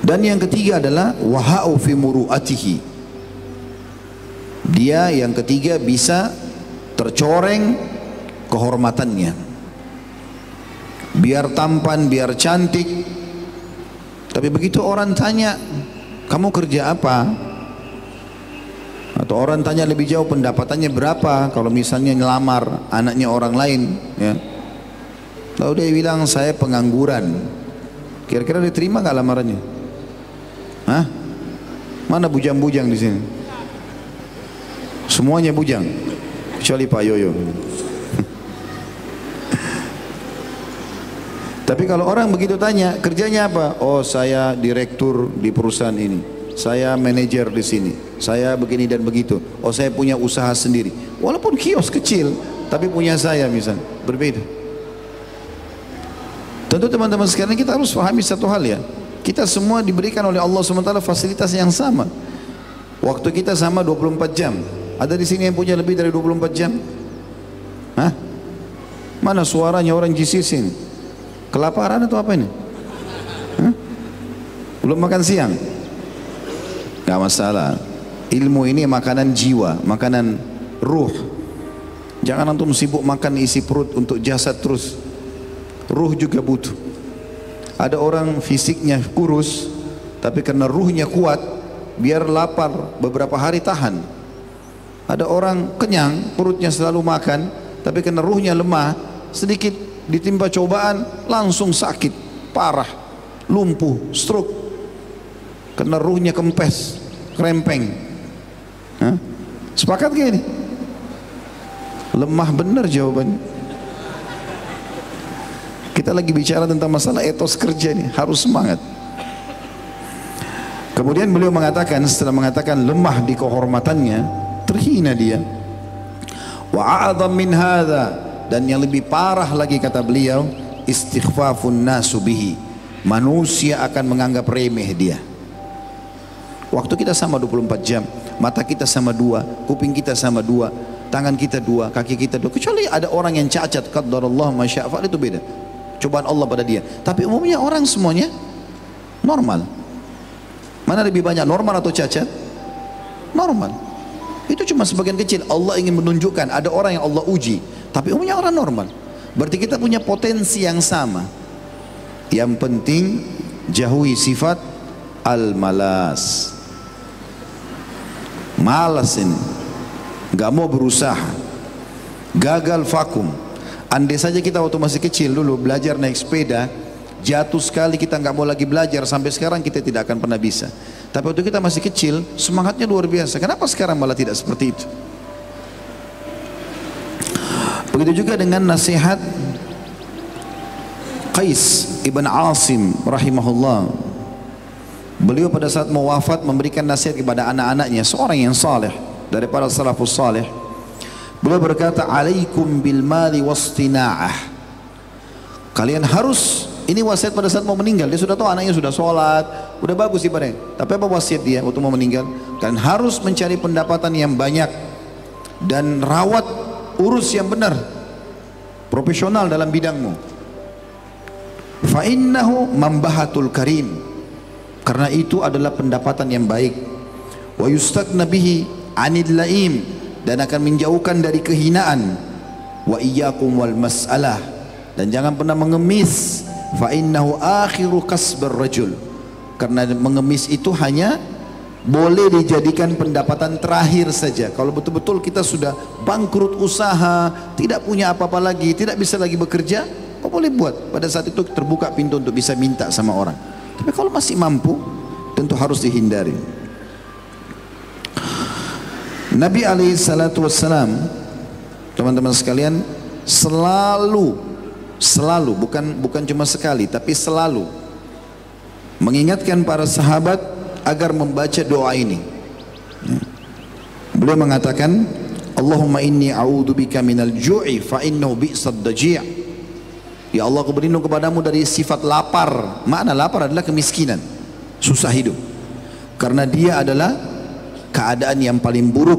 Dan yang ketiga adalah wahau fi muru'atihi. Dia yang ketiga bisa tercoreng kehormatannya, biar tampan, biar cantik. Tapi begitu orang tanya, kamu kerja apa? Atau orang tanya lebih jauh, pendapatannya berapa? Kalau misalnya ngelamar anaknya orang lain, ya, lalu dia bilang saya pengangguran. Kira-kira diterima nggak lamarannya? Hah? Mana bujang-bujang di sini? Semuanya bujang, kecuali Pak Yoyo. Tapi kalau orang begitu tanya, kerjanya apa? Oh, saya direktur di perusahaan ini. saya manajer di sini, saya begini dan begitu. Oh, saya punya usaha sendiri. Walaupun kios kecil, tapi punya saya misalnya, berbeda. Tentu teman-teman sekalian kita harus pahami satu hal ya. Kita semua diberikan oleh Allah SWT fasilitas yang sama. Waktu kita sama 24 jam. Ada di sini yang punya lebih dari 24 jam? Hah? Mana suaranya orang GCC ini? Kelaparan atau apa ini? Hah? Belum makan siang? Gak masalah. Ilmu ini makanan jiwa, makanan ruh. Jangan antum sibuk makan isi perut untuk jasad terus. Ruh juga butuh. Ada orang fisiknya kurus, tapi karena ruhnya kuat, biar lapar beberapa hari tahan. Ada orang kenyang, perutnya selalu makan, tapi karena ruhnya lemah, sedikit ditimpa cobaan langsung sakit, parah, lumpuh, stroke. Karena ruhnya kempes, krempeng. Hah? Sepakat gak ini? Lemah benar jawabannya. Kita lagi bicara tentang masalah etos kerja nih, harus semangat. Kemudian beliau mengatakan, setelah mengatakan lemah di kehormatannya, terhina dia. Wa a'zam min hadza, dan yang lebih parah lagi kata beliau, istighfafun nasu bihi. Manusia akan menganggap remeh dia. Waktu kita sama 24 jam, mata kita sama dua, kuping kita sama dua, tangan kita dua, kaki kita dua. Kecuali ada orang yang cacat, qadarullah ma syaa fa'al, itu beda. Cobaan Allah pada dia. Tapi umumnya orang semuanya normal. Mana lebih banyak, normal atau cacat? Normal. Itu cuma sebagian kecil. Allah ingin menunjukkan ada orang yang Allah uji, tapi umumnya orang normal. Berarti kita punya potensi yang sama. Yang penting jauhi sifat al-malas. Malas ini, gak mau berusaha, gagal vakum. Andai saja kita waktu masih kecil dulu belajar naik sepeda, jatuh sekali kita nggak mau lagi belajar, sampai sekarang kita tidak akan pernah bisa. Tapi waktu kita masih kecil semangatnya luar biasa. Kenapa sekarang malah tidak seperti itu? Begitu juga dengan nasihat Qais ibn Asim rahimahullah. Beliau pada saat mau wafat memberikan nasihat kepada anak-anaknya, seorang yang saleh dari para salafus saleh. Beliau berkata, alaikum bil mali wastina'ah. Kalian harus, ini wasiat pada saat mau meninggal. Dia sudah tahu anaknya sudah sholat, udah bagus ibadahnya. Tapi apa wasiat dia waktu mau meninggal? Kalian harus mencari pendapatan yang banyak dan rawat, urus yang benar, profesional dalam bidangmu. Fa innahu mambahatul karim. Karena itu adalah pendapatan yang baik. Wa yustagna bihi 'anil laim, dan akan menjauhkan dari kehinaan. Wa iyyakum wal mas'alah, dan jangan pernah mengemis. Fa innahu akhiru kasbar rajul, karena mengemis itu hanya boleh dijadikan pendapatan terakhir saja. Kalau betul-betul kita sudah bangkrut usaha, tidak punya apa-apa lagi, tidak bisa lagi bekerja, apa boleh buat? Pada saat itu terbuka pintu untuk bisa minta sama orang. Tapi kalau masih mampu, tentu harus dihindari. Nabi SAW, teman-teman sekalian, selalu bukan cuma sekali, tapi selalu mengingatkan para sahabat agar membaca doa ini. Beliau mengatakan, Allahumma inni a'udzubika minal ju'i fa innahu bi'sad daji'. Ya Allah, aku berlindung kepadamu dari sifat lapar. Makna lapar adalah kemiskinan, susah hidup, karena dia adalah keadaan yang paling buruk.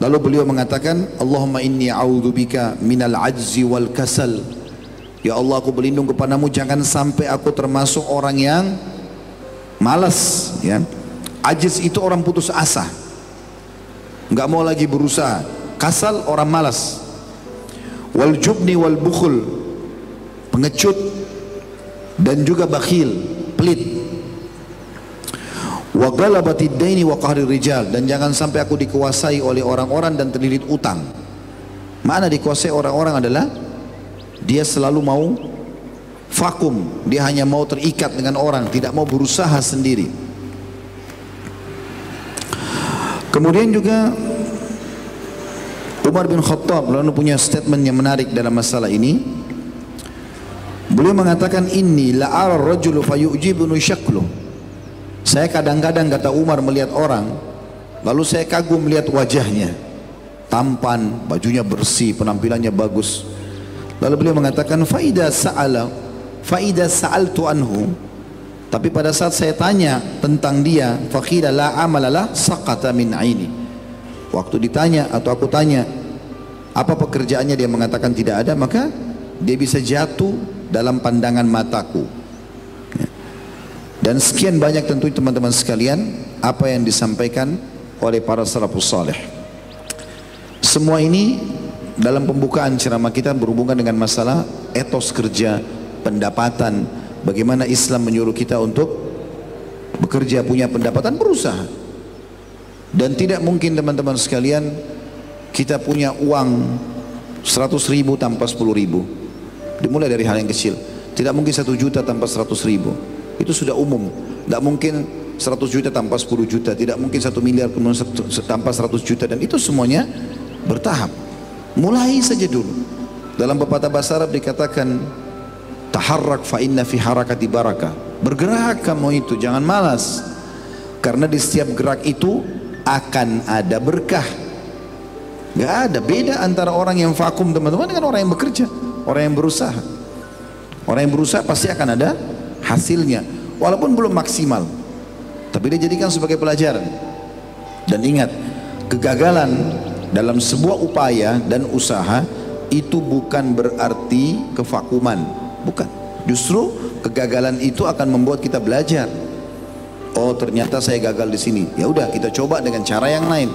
Lalu beliau mengatakan, Allahumma inni a'udzubika minal ajzi wal kasal. Ya Allah, aku berlindung kepadamu jangan sampai aku termasuk orang yang malas, ya. Ajiz itu orang putus asa, nggak mau lagi berusaha. Kasal orang malas. Wal jubni wal bukhul, pengecut, dan juga bakhil, pelit. Wa galabatid daini wa qahrir rijal, dan jangan sampai aku dikuasai oleh orang-orang dan terlilit utang. Mana dikuasai orang-orang adalah dia selalu mau vakum, dia hanya mau terikat dengan orang, tidak mau berusaha sendiri. Kemudian juga Umar bin Khattab lalu punya statement yang menarik dalam masalah ini. Beliau mengatakan, inni la'ara rajulu fayu'jibunu syakluh. Saya kadang-kadang, kata Umar, melihat orang, lalu saya kagum melihat wajahnya, tampan, bajunya bersih, penampilannya bagus. Lalu beliau mengatakan, faida sa'altu anhu, tapi pada saat saya tanya tentang dia, faqila la amalalah saqata min aini. Waktu ditanya atau aku tanya apa pekerjaannya, dia mengatakan tidak ada, maka dia bisa jatuh dalam pandangan mataku. Dan sekian banyak tentu teman-teman sekalian apa yang disampaikan oleh para salafus saleh. Semua ini dalam pembukaan ceramah kita berhubungan dengan masalah etos kerja, pendapatan, bagaimana Islam menyuruh kita untuk bekerja, punya pendapatan, berusaha. Dan tidak mungkin teman-teman sekalian kita punya uang 100.000 tanpa 10.000. Dimulai dari hal yang kecil. Tidak mungkin 1 juta tanpa 100.000. Itu sudah umum. Tidak mungkin 100 juta tanpa 10 juta. Tidak mungkin 1 miliar tanpa 100 juta. Dan itu semuanya bertahap. Mulai saja dulu. Dalam pepatah bahasa Arab dikatakan, taharrak fa inna fi harakati barakah. Bergerak kamu itu, jangan malas. Karena di setiap gerak itu akan ada berkah. Gak ada beda antara orang yang vakum teman-teman dengan orang yang bekerja, orang yang berusaha. Orang yang berusaha pasti akan ada hasilnya, walaupun belum maksimal, tapi dia jadikan sebagai pelajaran. Dan ingat, kegagalan dalam sebuah upaya dan usaha itu bukan berarti kevakuman, bukan. Justru kegagalan itu akan membuat kita belajar. Oh, ternyata saya gagal di sini. Ya udah, kita coba dengan cara yang lain,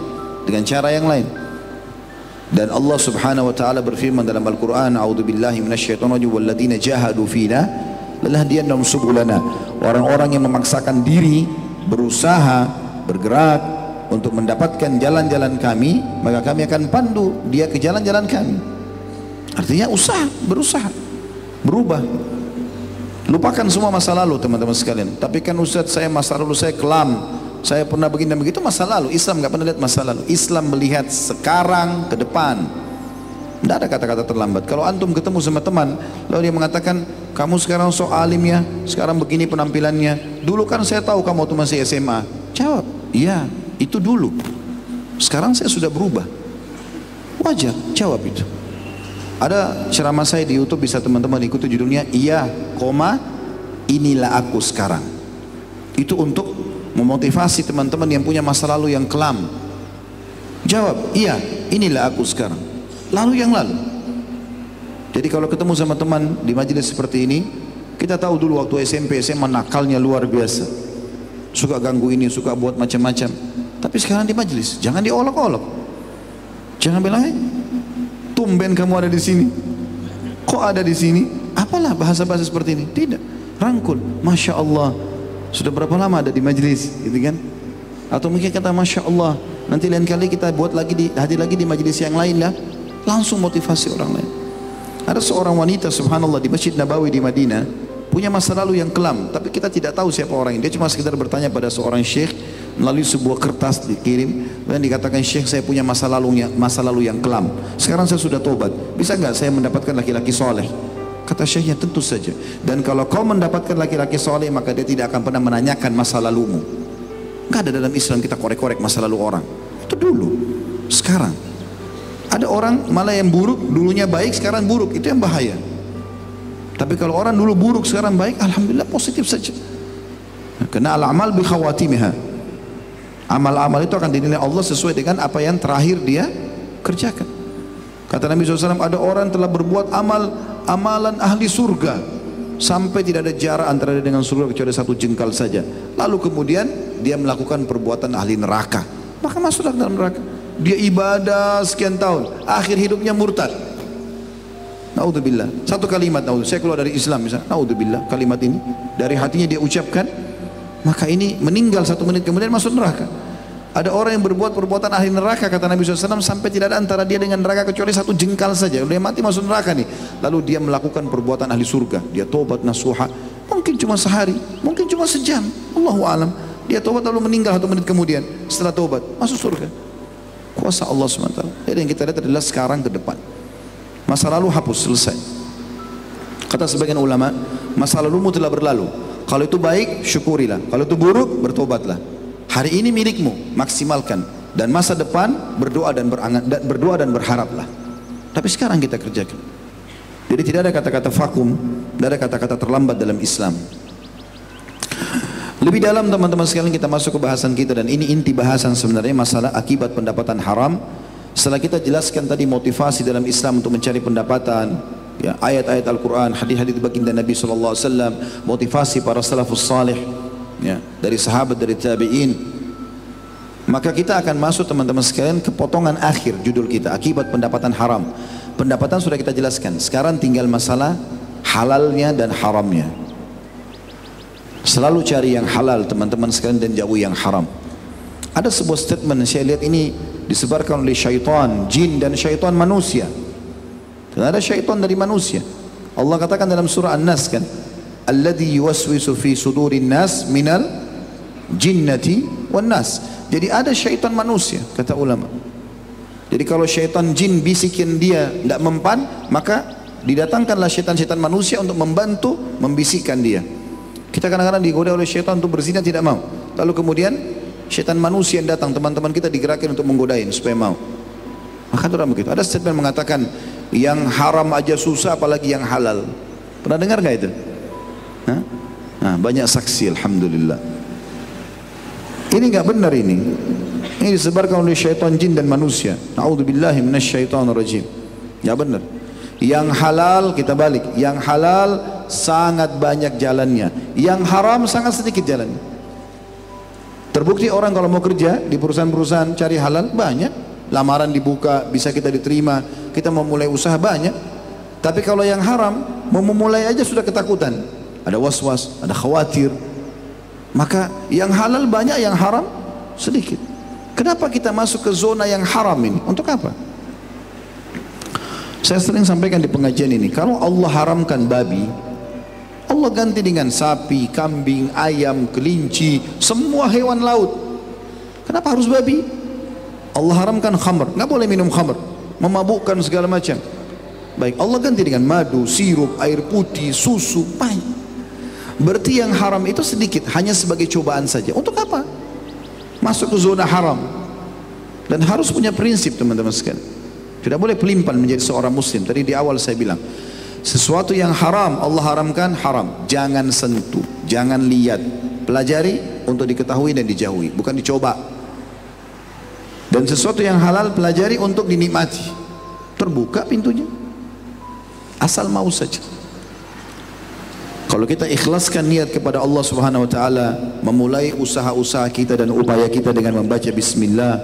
dengan cara yang lain. Dan Allah Subhanahu wa taala berfirman dalam Al-Qur'an, a'udzubillahi minasyaitonirrajim, walladzina jahadu fina lanahdiyannahum subulana. Orang-orang yang memaksakan diri, berusaha, bergerak untuk mendapatkan jalan-jalan kami, maka kami akan pandu dia ke jalan-jalan kami. Artinya usaha, berusaha, berubah. Lupakan semua masa lalu teman-teman sekalian. Tapi kan Ustaz, saya masa lalu saya kelam, saya pernah begini dan begitu, masa lalu. Islam nggak pernah lihat masa lalu. Islam melihat sekarang ke depan. Tidak ada kata-kata terlambat. Kalau antum ketemu sama teman, lalu dia mengatakan, kamu sekarang sok alim ya, sekarang begini penampilannya. Dulu kan saya tahu kamu waktu masih SMA. Jawab, iya, itu dulu. Sekarang saya sudah berubah. Wajar, jawab itu. Ada ceramah saya di YouTube, bisa teman-teman ikuti, judulnya iya, inilah aku sekarang. Itu untuk memotivasi teman-teman yang punya masa lalu yang kelam. Jawab, iya, inilah aku sekarang. Lalu yang lalu. Jadi kalau ketemu sama teman di majelis seperti ini, kita tahu dulu waktu SMP, SMA nakalnya luar biasa. Suka ganggu ini, suka buat macam-macam. Tapi sekarang di majelis, jangan diolok-olok. Jangan bilang, tumben kamu ada di sini. Kok ada di sini? Apalah bahasa-bahasa seperti ini? Tidak. Rangkul, Masya Allah. Sudah berapa lama ada di majelis, gitu kan? Atau mungkin kata Masya Allah, nanti lain kali kita buat lagi hadir lagi di majelis yang lain lah. Langsung motivasi orang lain. Ada seorang wanita subhanallah di Masjid Nabawi di Madinah, punya masa lalu yang kelam, tapi kita tidak tahu siapa orang ini. Dia cuma sekedar bertanya pada seorang syekh melalui sebuah kertas dikirim, dan dikatakan, syekh, saya punya masa lalu yang kelam. Sekarang saya sudah tobat. Bisa nggak saya mendapatkan laki-laki soleh? Kata syekhnya, tentu saja. Dan kalau kau mendapatkan laki-laki soleh, maka dia tidak akan pernah menanyakan masa lalumu. Nggak ada dalam Islam kita korek-korek masa lalu orang. Itu dulu. Sekarang ada orang malah yang buruk, dulunya baik, sekarang buruk. Itu yang bahaya. Tapi kalau orang dulu buruk, sekarang baik, alhamdulillah positif saja. Karena al-amal bi khawatimiha. Amal-amal itu akan dinilai Allah sesuai dengan apa yang terakhir dia kerjakan. Kata Nabi SAW, ada orang telah berbuat amalan ahli surga sampai tidak ada jarak antara dia dengan surga kecuali 1 jengkal saja. Lalu kemudian dia melakukan perbuatan ahli neraka, maka masuklah ke dalam neraka. Dia ibadah sekian tahun, akhir hidupnya murtad. Naudzubillah. Satu kalimat, saya keluar dari Islam misalnya, naudzubillah, kalimat ini dari hatinya dia ucapkan, maka ini meninggal 1 menit kemudian masuk neraka. Ada orang yang berbuat perbuatan ahli neraka, kata Nabi SAW, sampai tidak ada antara dia dengan neraka kecuali 1 jengkal saja. Dia mati masuk neraka nih. Lalu dia melakukan perbuatan ahli surga. Dia tobat nasuha. Mungkin cuma sehari, mungkin cuma sejam. Allahu a'lam. Dia tobat lalu meninggal 1 menit kemudian. Setelah tobat masuk surga. Kuasa Allah SWT. Jadi yang kita lihat adalah sekarang ke depan. Masa lalu hapus, selesai. Kata sebagian ulama, masa lalumu telah berlalu. Kalau itu baik, syukurilah. Kalau itu buruk, bertobatlah. Hari ini milikmu, maksimalkan. Dan masa depan berdoa dan berharaplah. Tapi sekarang kita kerjakan. Jadi tidak ada kata-kata vakum, tidak ada kata-kata terlambat dalam Islam. Lebih dalam teman-teman sekalian kita masuk ke bahasan kita, dan ini inti bahasan sebenarnya, masalah akibat pendapatan haram. Setelah kita jelaskan tadi motivasi dalam Islam untuk mencari pendapatan, ya, ayat-ayat Al-Quran, hadis-hadis baginda Nabi SAW, motivasi para salafus salih, ya, dari sahabat, dari tabi'in. Maka kita akan masuk teman-teman sekalian ke potongan akhir judul kita, akibat pendapatan haram. Pendapatan sudah kita jelaskan, sekarang tinggal masalah halalnya dan haramnya. Selalu cari yang halal teman-teman sekalian dan jauhi yang haram. Ada sebuah statement saya lihat ini disebarkan oleh syaitan, jin dan syaitan manusia. Dan ada syaitan dari manusia. Allah katakan dalam surah An-Nas kan, alladzi yuwaswisu fi sudurin nas minal jinnati wan nas. Jadi ada syaitan manusia kata ulama. Jadi kalau syaitan jin bisikin dia tidak mempan, maka didatangkanlah syaitan-syaitan manusia untuk membantu membisikkan dia. Kita kadang-kadang digoda oleh syaitan untuk berzina, tidak mau. Lalu kemudian syaitan manusia yang datang, teman-teman kita digerakkan untuk menggodain supaya mau. Maka itu begitu. Ada statement mengatakan yang haram aja susah apalagi yang halal. Pernah dengar nggak itu? Hah? Nah, banyak saksi, alhamdulillah. Ini nggak benar ini. Ini disebarkan oleh syaitan jin dan manusia. Na'udzubillahi minasyaitonirrajim. Nggak benar. Yang halal kita balik, yang halal sangat banyak jalannya, yang haram sangat sedikit jalannya. Terbukti orang kalau mau kerja di perusahaan-perusahaan cari halal banyak, lamaran dibuka, bisa kita diterima, kita mau mulai usaha banyak. Tapi kalau yang haram, mau memulai aja sudah ketakutan, ada was-was, ada khawatir. Maka yang halal banyak, yang haram sedikit. Kenapa kita masuk ke zona yang haram ini? Untuk apa? Saya sering sampaikan di pengajian ini, kalau Allah haramkan babi, Allah ganti dengan sapi, kambing, ayam, kelinci, semua hewan laut. Kenapa harus babi? Allah haramkan khamr, nggak boleh minum khamr, memabukkan segala macam. Baik, Allah ganti dengan madu, sirup, air putih, susu, baik. Berarti yang haram itu sedikit, hanya sebagai cobaan saja. Untuk apa? Masuk ke zona haram. Dan harus punya prinsip teman-teman sekalian. Tidak boleh pelimpan menjadi seorang muslim. Tadi di awal saya bilang, sesuatu yang haram Allah haramkan, haram. Jangan sentuh, jangan lihat. Pelajari untuk diketahui dan dijauhi, bukan dicoba. Dan sesuatu yang halal pelajari untuk dinikmati. Terbuka pintunya, asal mau saja. Kalau kita ikhlaskan niat kepada Allah Subhanahu wa taala, memulai usaha-usaha kita dan upaya kita dengan membaca bismillah,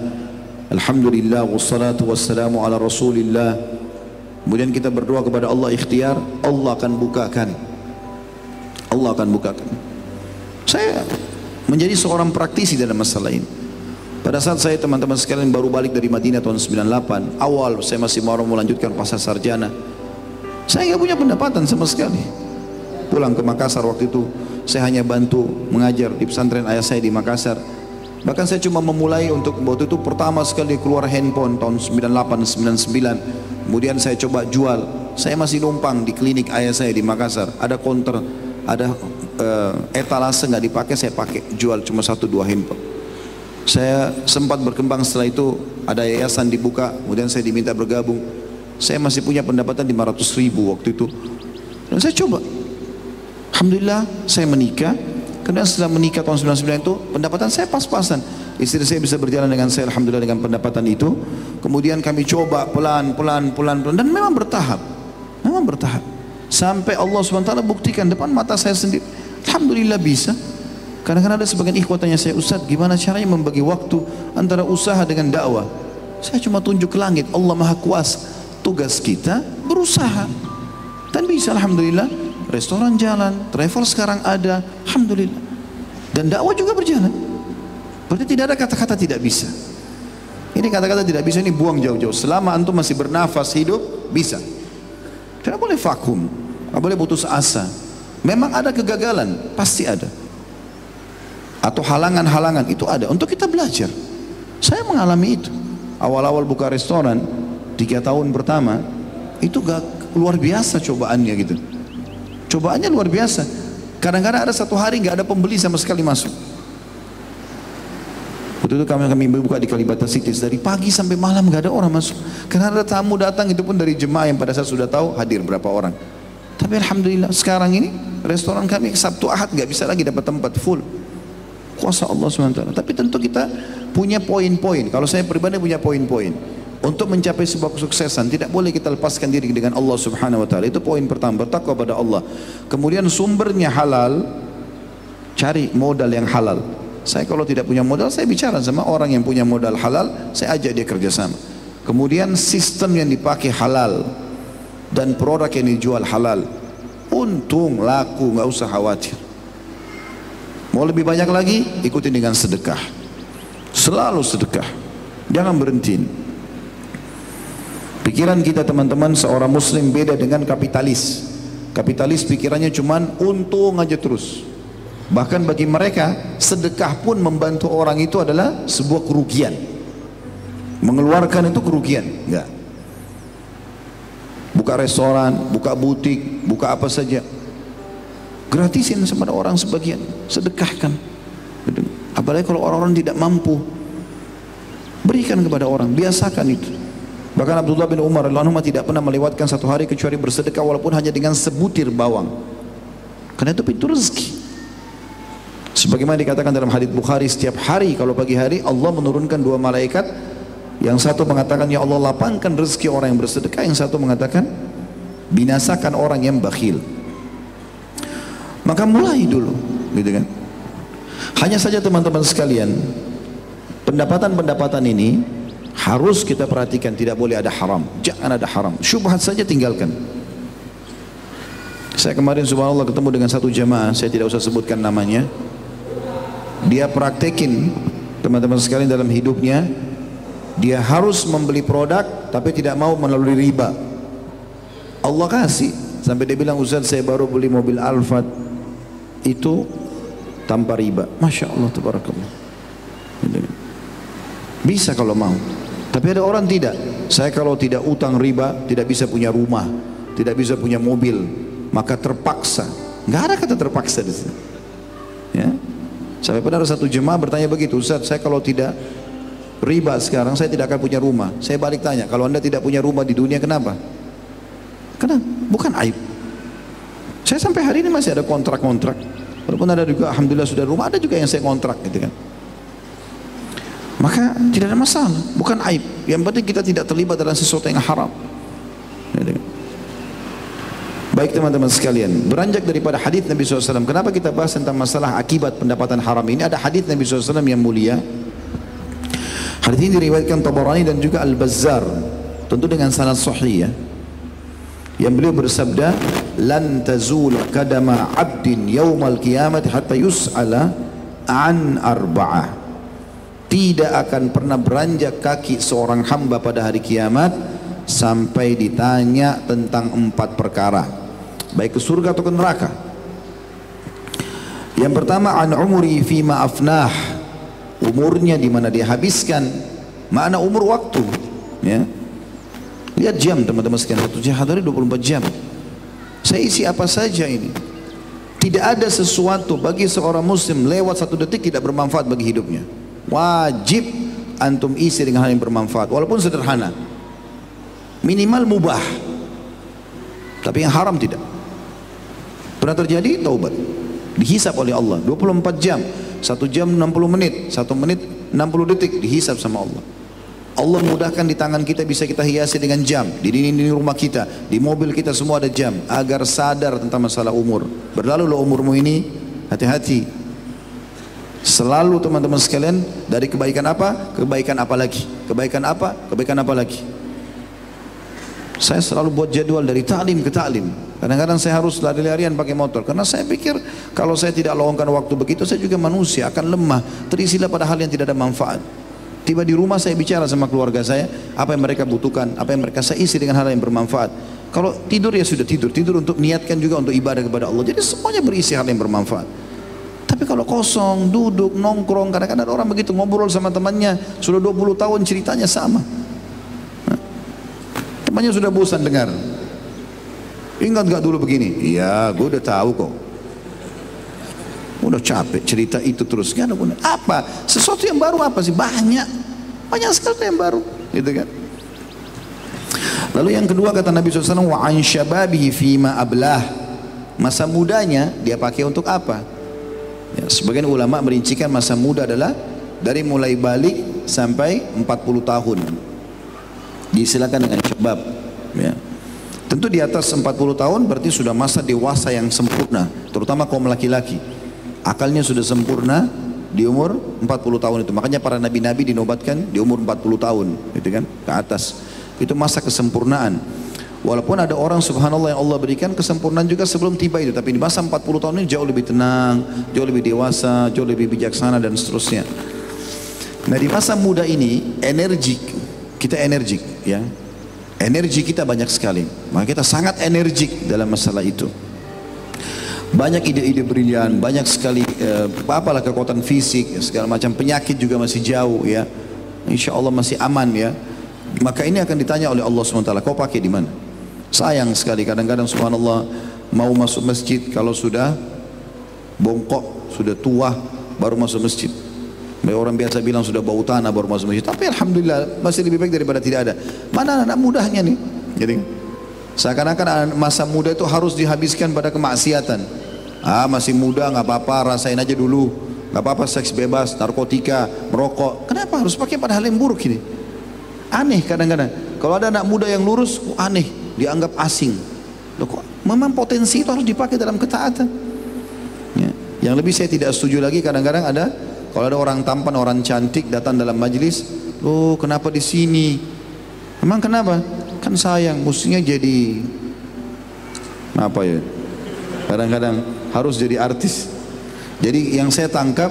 alhamdulillah wassalatu wassalamu ala rasulillah, kemudian kita berdoa kepada Allah ikhtiar, Allah akan bukakan. Allah akan bukakan. Saya menjadi seorang praktisi dalam masalah ini. Pada saat saya teman-teman sekalian baru balik dari Madinah tahun 98, awal saya masih mau melanjutkan pasar sarjana, saya nggak punya pendapatan sama sekali. Pulang ke Makassar waktu itu, saya hanya bantu mengajar di pesantren ayah saya di Makassar. Bahkan saya cuma memulai untuk waktu itu pertama sekali keluar handphone tahun 98-99. Kemudian saya coba jual. Saya masih numpang di klinik ayah saya di Makassar. Ada counter, ada etalase nggak dipakai, saya pakai jual cuma 1-2 handphone. Saya sempat berkembang, setelah itu ada yayasan dibuka, kemudian saya diminta bergabung. Saya masih punya pendapatan 500.000 waktu itu. Dan saya coba. Alhamdulillah saya menikah. Kemudian setelah menikah tahun 99 itu pendapatan saya pas-pasan. Istri saya bisa berjalan dengan saya alhamdulillah dengan pendapatan itu. Kemudian kami coba pelan-pelan dan memang bertahap. Memang bertahap. Sampai Allah SWT buktikan depan mata saya sendiri. Alhamdulillah bisa. Kadang-kadang ada sebagian ikhwatanya saya, Ustaz gimana caranya membagi waktu antara usaha dengan dakwah? Saya cuma tunjuk ke langit, Allah Maha Kuasa. Tugas kita berusaha. Dan bisa alhamdulillah. Restoran jalan, travel sekarang ada, alhamdulillah. Dan dakwah juga berjalan. Berarti tidak ada kata-kata tidak bisa. Ini kata-kata tidak bisa ini buang jauh-jauh. Selama antum masih bernafas hidup, bisa. Tidak boleh vakum, tidak boleh putus asa. Memang ada kegagalan, pasti ada. Atau halangan-halangan, itu ada. Untuk kita belajar. Saya mengalami itu. Awal-awal buka restoran, 3 tahun pertama, itu luar biasa cobaannya gitu. Cobaannya luar biasa. Kadang-kadang ada satu hari nggak ada pembeli sama sekali masuk. Betul itu kami buka di Kalibata City, dari pagi sampai malam nggak ada orang masuk. Karena ada tamu datang, itu pun dari jemaah yang pada saat sudah tahu hadir berapa orang. Tapi alhamdulillah sekarang ini restoran kami Sabtu Ahad nggak bisa lagi dapat tempat, full. Kuasa Allah SWT. Tapi tentu kita punya poin-poin. Kalau saya pribadi punya poin-poin untuk mencapai sebuah kesuksesan. Tidak boleh kita lepaskan diri dengan Allah Subhanahu Wa Taala. Itu poin pertama, bertakwa pada Allah. Kemudian sumbernya halal, cari modal yang halal. Saya kalau tidak punya modal, saya bicara sama orang yang punya modal halal, saya ajak dia kerjasama. Kemudian sistem yang dipakai halal dan produk yang dijual halal. Untung, laku, nggak usah khawatir. Mau lebih banyak lagi, ikuti dengan sedekah. Selalu sedekah, jangan berhenti. Pikiran kita teman-teman, seorang muslim beda dengan kapitalis. Kapitalis pikirannya cuman untung aja terus. Bahkan bagi mereka, sedekah pun membantu orang itu adalah sebuah kerugian. Mengeluarkan itu kerugian, enggak. Buka restoran, buka butik, buka apa saja, gratisin kepada orang sebagian, sedekahkan. Apalagi kalau orang-orang tidak mampu, berikan kepada orang, biasakan itu. Bahkan Abdullah bin Umar radhiyallahu anhu tidak pernah melewatkan satu hari kecuali bersedekah walaupun hanya dengan sebutir bawang. Karena itu pintu rezeki. Sebagaimana dikatakan dalam hadits Bukhari, setiap hari kalau pagi hari Allah menurunkan dua malaikat. Yang satu mengatakan, ya Allah lapangkan rezeki orang yang bersedekah. Yang satu mengatakan, binasakan orang yang bakhil. Maka mulai dulu, gitu kan. Hanya saja teman-teman sekalian, pendapatan-pendapatan ini harus kita perhatikan, tidak boleh ada haram. Jangan ada haram, syubhat saja tinggalkan. Saya kemarin subhanallah ketemu dengan satu jamaah, saya tidak usah sebutkan namanya. Dia praktekin teman-teman sekalian dalam hidupnya, dia harus membeli produk tapi tidak mau melalui riba. Allah kasih, sampai dia bilang, Ustaz saya baru beli mobil Alphard itu tanpa riba. Masya Allah, tabarakallah. Bisa kalau mau. Tapi ada orang tidak. Saya kalau tidak utang riba, tidak bisa punya rumah, tidak bisa punya mobil, maka terpaksa. Nggak ada kata terpaksa di sini. Ya. Sampai pernah ada satu jemaah bertanya begitu, Ustaz saya kalau tidak riba sekarang saya tidak akan punya rumah. Saya balik tanya, kalau anda tidak punya rumah di dunia kenapa? Karena bukan aib. Saya sampai hari ini masih ada kontrak-kontrak. Walaupun ada juga alhamdulillah sudah rumah, ada juga yang saya kontrak gitu kan. Maka tidak ada masalah, bukan aib. Yang penting kita tidak terlibat dalam sesuatu yang haram. Baik teman-teman sekalian, beranjak daripada hadis Nabi SAW. Kenapa kita bahas tentang masalah akibat pendapatan haram ini? Ada hadis Nabi SAW yang mulia. Hadis ini diriwayatkan Tabarani dan juga Al-Bazzar, tentu dengan sanad sahih ya. Yang beliau bersabda, lan tazul kadama 'abdin yaumal qiyamah hatta yus'ala an arba'ah. Tidak akan pernah beranjak kaki seorang hamba pada hari kiamat sampai ditanya tentang 4 perkara, baik ke surga atau ke neraka. Yang pertama, an umri fima afnah, umurnya di mana dia habiskan. Makna umur waktu ya. Lihat jam teman-teman sekalian, satu hari 24 jam. Saya isi apa saja ini. Tidak ada sesuatu bagi seorang muslim lewat 1 detik tidak bermanfaat bagi hidupnya. Wajib antum isi dengan hal yang bermanfaat, walaupun sederhana, minimal mubah, tapi yang haram tidak. Pernah terjadi, taubat, dihisap oleh Allah 24 jam, 1 jam 60 menit, 1 menit 60 detik dihisap sama Allah. Allah mudahkan di tangan kita, bisa kita hiasi dengan jam. Di dinding rumah kita, di mobil kita semua ada jam, agar sadar tentang masalah umur. Berlalu loh umurmu ini, hati-hati. Selalu teman-teman sekalian, dari kebaikan apa, kebaikan apa lagi, kebaikan apa, kebaikan apa lagi. Saya selalu buat jadwal dari ta'lim ke ta'lim. Kadang-kadang saya harus lari-larian pakai motor, karena saya pikir kalau saya tidak luangkan waktu begitu, saya juga manusia akan lemah, terisilah pada hal yang tidak ada manfaat. Tiba di rumah saya bicara sama keluarga saya, apa yang mereka butuhkan, apa yang mereka, saya isi dengan hal yang bermanfaat. Kalau tidur ya sudah tidur, tidur untuk niatkan juga untuk ibadah kepada Allah. Jadi semuanya berisi hal yang bermanfaat. Tapi kalau kosong, duduk, nongkrong, kadang-kadang ada orang begitu ngobrol sama temannya, sudah 20 tahun ceritanya sama. Temannya sudah bosan dengar. Ingat gak dulu begini? Iya, gue udah tahu kok. Udah capek cerita itu terus, nggak ada gunanya. Apa? Sesuatu yang baru apa sih? Banyak sekali yang baru, gitu kan? Lalu yang kedua kata Nabi SAW, wa an syababihi fima ablah. Masa mudanya dia pakai untuk apa? Ya, sebagian ulama merincikan masa muda adalah dari mulai balik sampai 40 tahun. Disilakan dengan syabab. Ya. Tentu di atas 40 tahun berarti sudah masa dewasa yang sempurna, terutama kaum laki-laki. Akalnya sudah sempurna di umur 40 tahun itu. Makanya para nabi-nabi dinobatkan di umur 40 tahun, gitu kan? Ke atas. Itu masa kesempurnaan. Walaupun ada orang subhanallah yang Allah berikan kesempurnaan juga sebelum tiba itu, tapi di masa 40 tahun ini jauh lebih tenang, jauh lebih dewasa, jauh lebih bijaksana dan seterusnya. Nah, di masa muda ini kita energik, ya. Energi kita banyak sekali. Maka kita sangat energik dalam masalah itu. Banyak ide-ide brilian, banyak sekali apalah kekuatan fisik, segala macam. Penyakit juga masih jauh, ya. Insya Allah masih aman, ya. Maka ini akan ditanya oleh Allah SWT, kau pakai di mana? Sayang sekali kadang-kadang subhanallah mau masuk masjid kalau sudah bongkok, sudah tua baru masuk masjid. Orang biasa bilang sudah bau tanah baru masuk masjid. Tapi alhamdulillah masih lebih baik daripada tidak ada. Mana anak mudanya nih? Jadi seakan-akan masa muda itu harus dihabiskan pada kemaksiatan. Masih muda nggak apa-apa, rasain aja dulu. Nggak apa-apa seks bebas, narkotika, merokok. Kenapa harus pakai pada hal yang buruk ini? Aneh kadang-kadang. Kalau ada anak muda yang lurus, aneh, dianggap asing. Loh, kok memang potensi itu harus dipakai dalam ketaatan. Ya. Yang lebih saya tidak setuju lagi kadang-kadang ada, kalau ada orang tampan, orang cantik datang dalam majelis, loh kenapa di sini? Emang kenapa? Kan sayang, mestinya jadi apa ya? Kadang-kadang harus jadi artis. Jadi yang saya tangkap,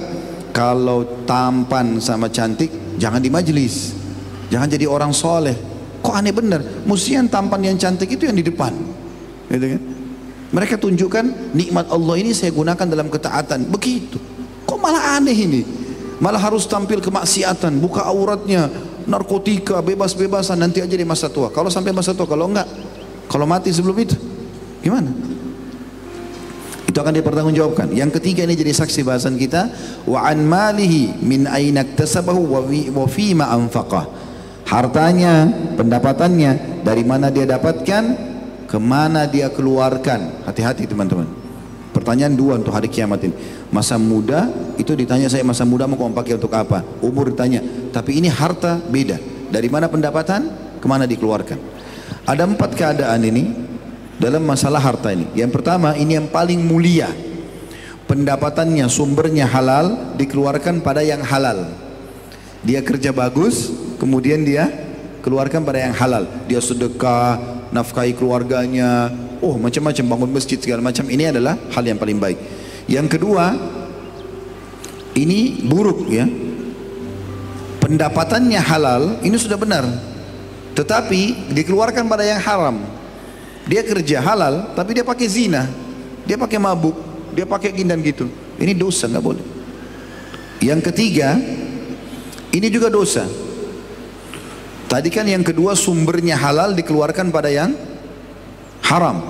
kalau tampan sama cantik jangan di majelis. Jangan jadi orang soleh. Kok aneh benar? Mestinya yang tampan yang cantik itu yang di depan, gitu kan? Mereka tunjukkan nikmat Allah ini saya gunakan dalam ketaatan. Begitu. Kok malah aneh ini? Malah harus tampil kemaksiatan, buka auratnya, narkotika, bebas-bebasan nanti aja di masa tua. Kalau sampai masa tua, kalau enggak, kalau mati sebelum itu, gimana? Itu akan dipertanggungjawabkan. Yang ketiga ini jadi saksi bahasan kita, wa an malihi min aina iktasabahu wa fima anfaqah. Hartanya, pendapatannya, dari mana dia dapatkan, kemana dia keluarkan. Hati-hati teman-teman. Pertanyaan dua untuk hari kiamat ini. Masa muda itu ditanya, saya masa muda mau pakai untuk apa? Umur ditanya. Tapi ini harta beda. Dari mana pendapatan, kemana dikeluarkan. Ada 4 keadaan ini dalam masalah harta ini. Yang pertama, ini yang paling mulia. Pendapatannya, sumbernya halal, dikeluarkan pada yang halal. Dia kerja bagus, kemudian dia keluarkan pada yang halal. Dia sedekah, nafkahi keluarganya, macam-macam, bangun masjid segala macam. Ini adalah hal yang paling baik. Yang kedua, ini buruk, ya. Pendapatannya halal, ini sudah benar, tetapi dikeluarkan pada yang haram. Dia kerja halal, tapi dia pakai zina, dia pakai mabuk, dia pakai gini dan gitu. Ini dosa, nggak boleh. Yang ketiga, ini juga dosa. Tadi kan yang kedua sumbernya halal dikeluarkan pada yang haram.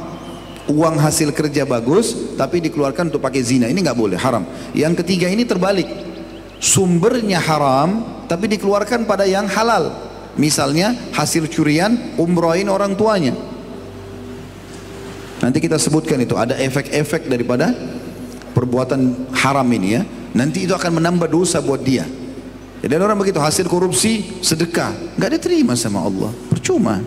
Uang hasil kerja bagus tapi dikeluarkan untuk pakai zina, ini nggak boleh, haram. Yang ketiga ini terbalik. Sumbernya haram tapi dikeluarkan pada yang halal. Misalnya hasil curian umrohin orang tuanya. Nanti kita sebutkan itu, ada efek-efek daripada perbuatan haram ini, ya. Nanti itu akan menambah dosa buat dia. Dan orang begitu, hasil korupsi, sedekah, nggak diterima sama Allah, percuma.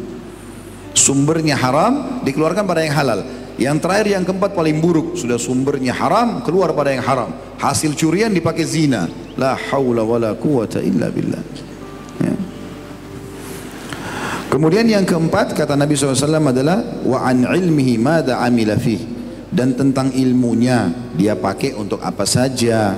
Sumbernya haram, dikeluarkan pada yang halal. Yang terakhir, yang keempat paling buruk, sudah sumbernya haram, keluar pada yang haram. Hasil curian dipakai zina. La haula wa la quwata illa billah. Ya. Kemudian yang keempat, kata Nabi SAW adalah wa an ilmihi mada amila fih. Dan tentang ilmunya, dia pakai untuk apa saja.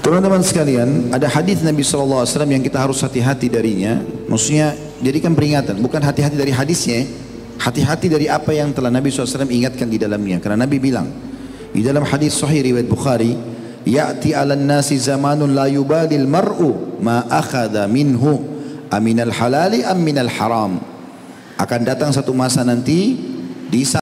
Teman-teman sekalian, ada hadis Nabi SAW yang kita harus hati-hati darinya. Maksudnya jadikan peringatan, bukan hati-hati dari hadisnya, hati-hati dari apa yang telah Nabi SAW ingatkan di dalamnya. Karena Nabi bilang di dalam hadis sahih riwayat Bukhari, ya'ti 'alan nasi zamanun la yubalil mar'u ma akhadha minhu aminal halali am minal haram. Akan datang satu masa nanti di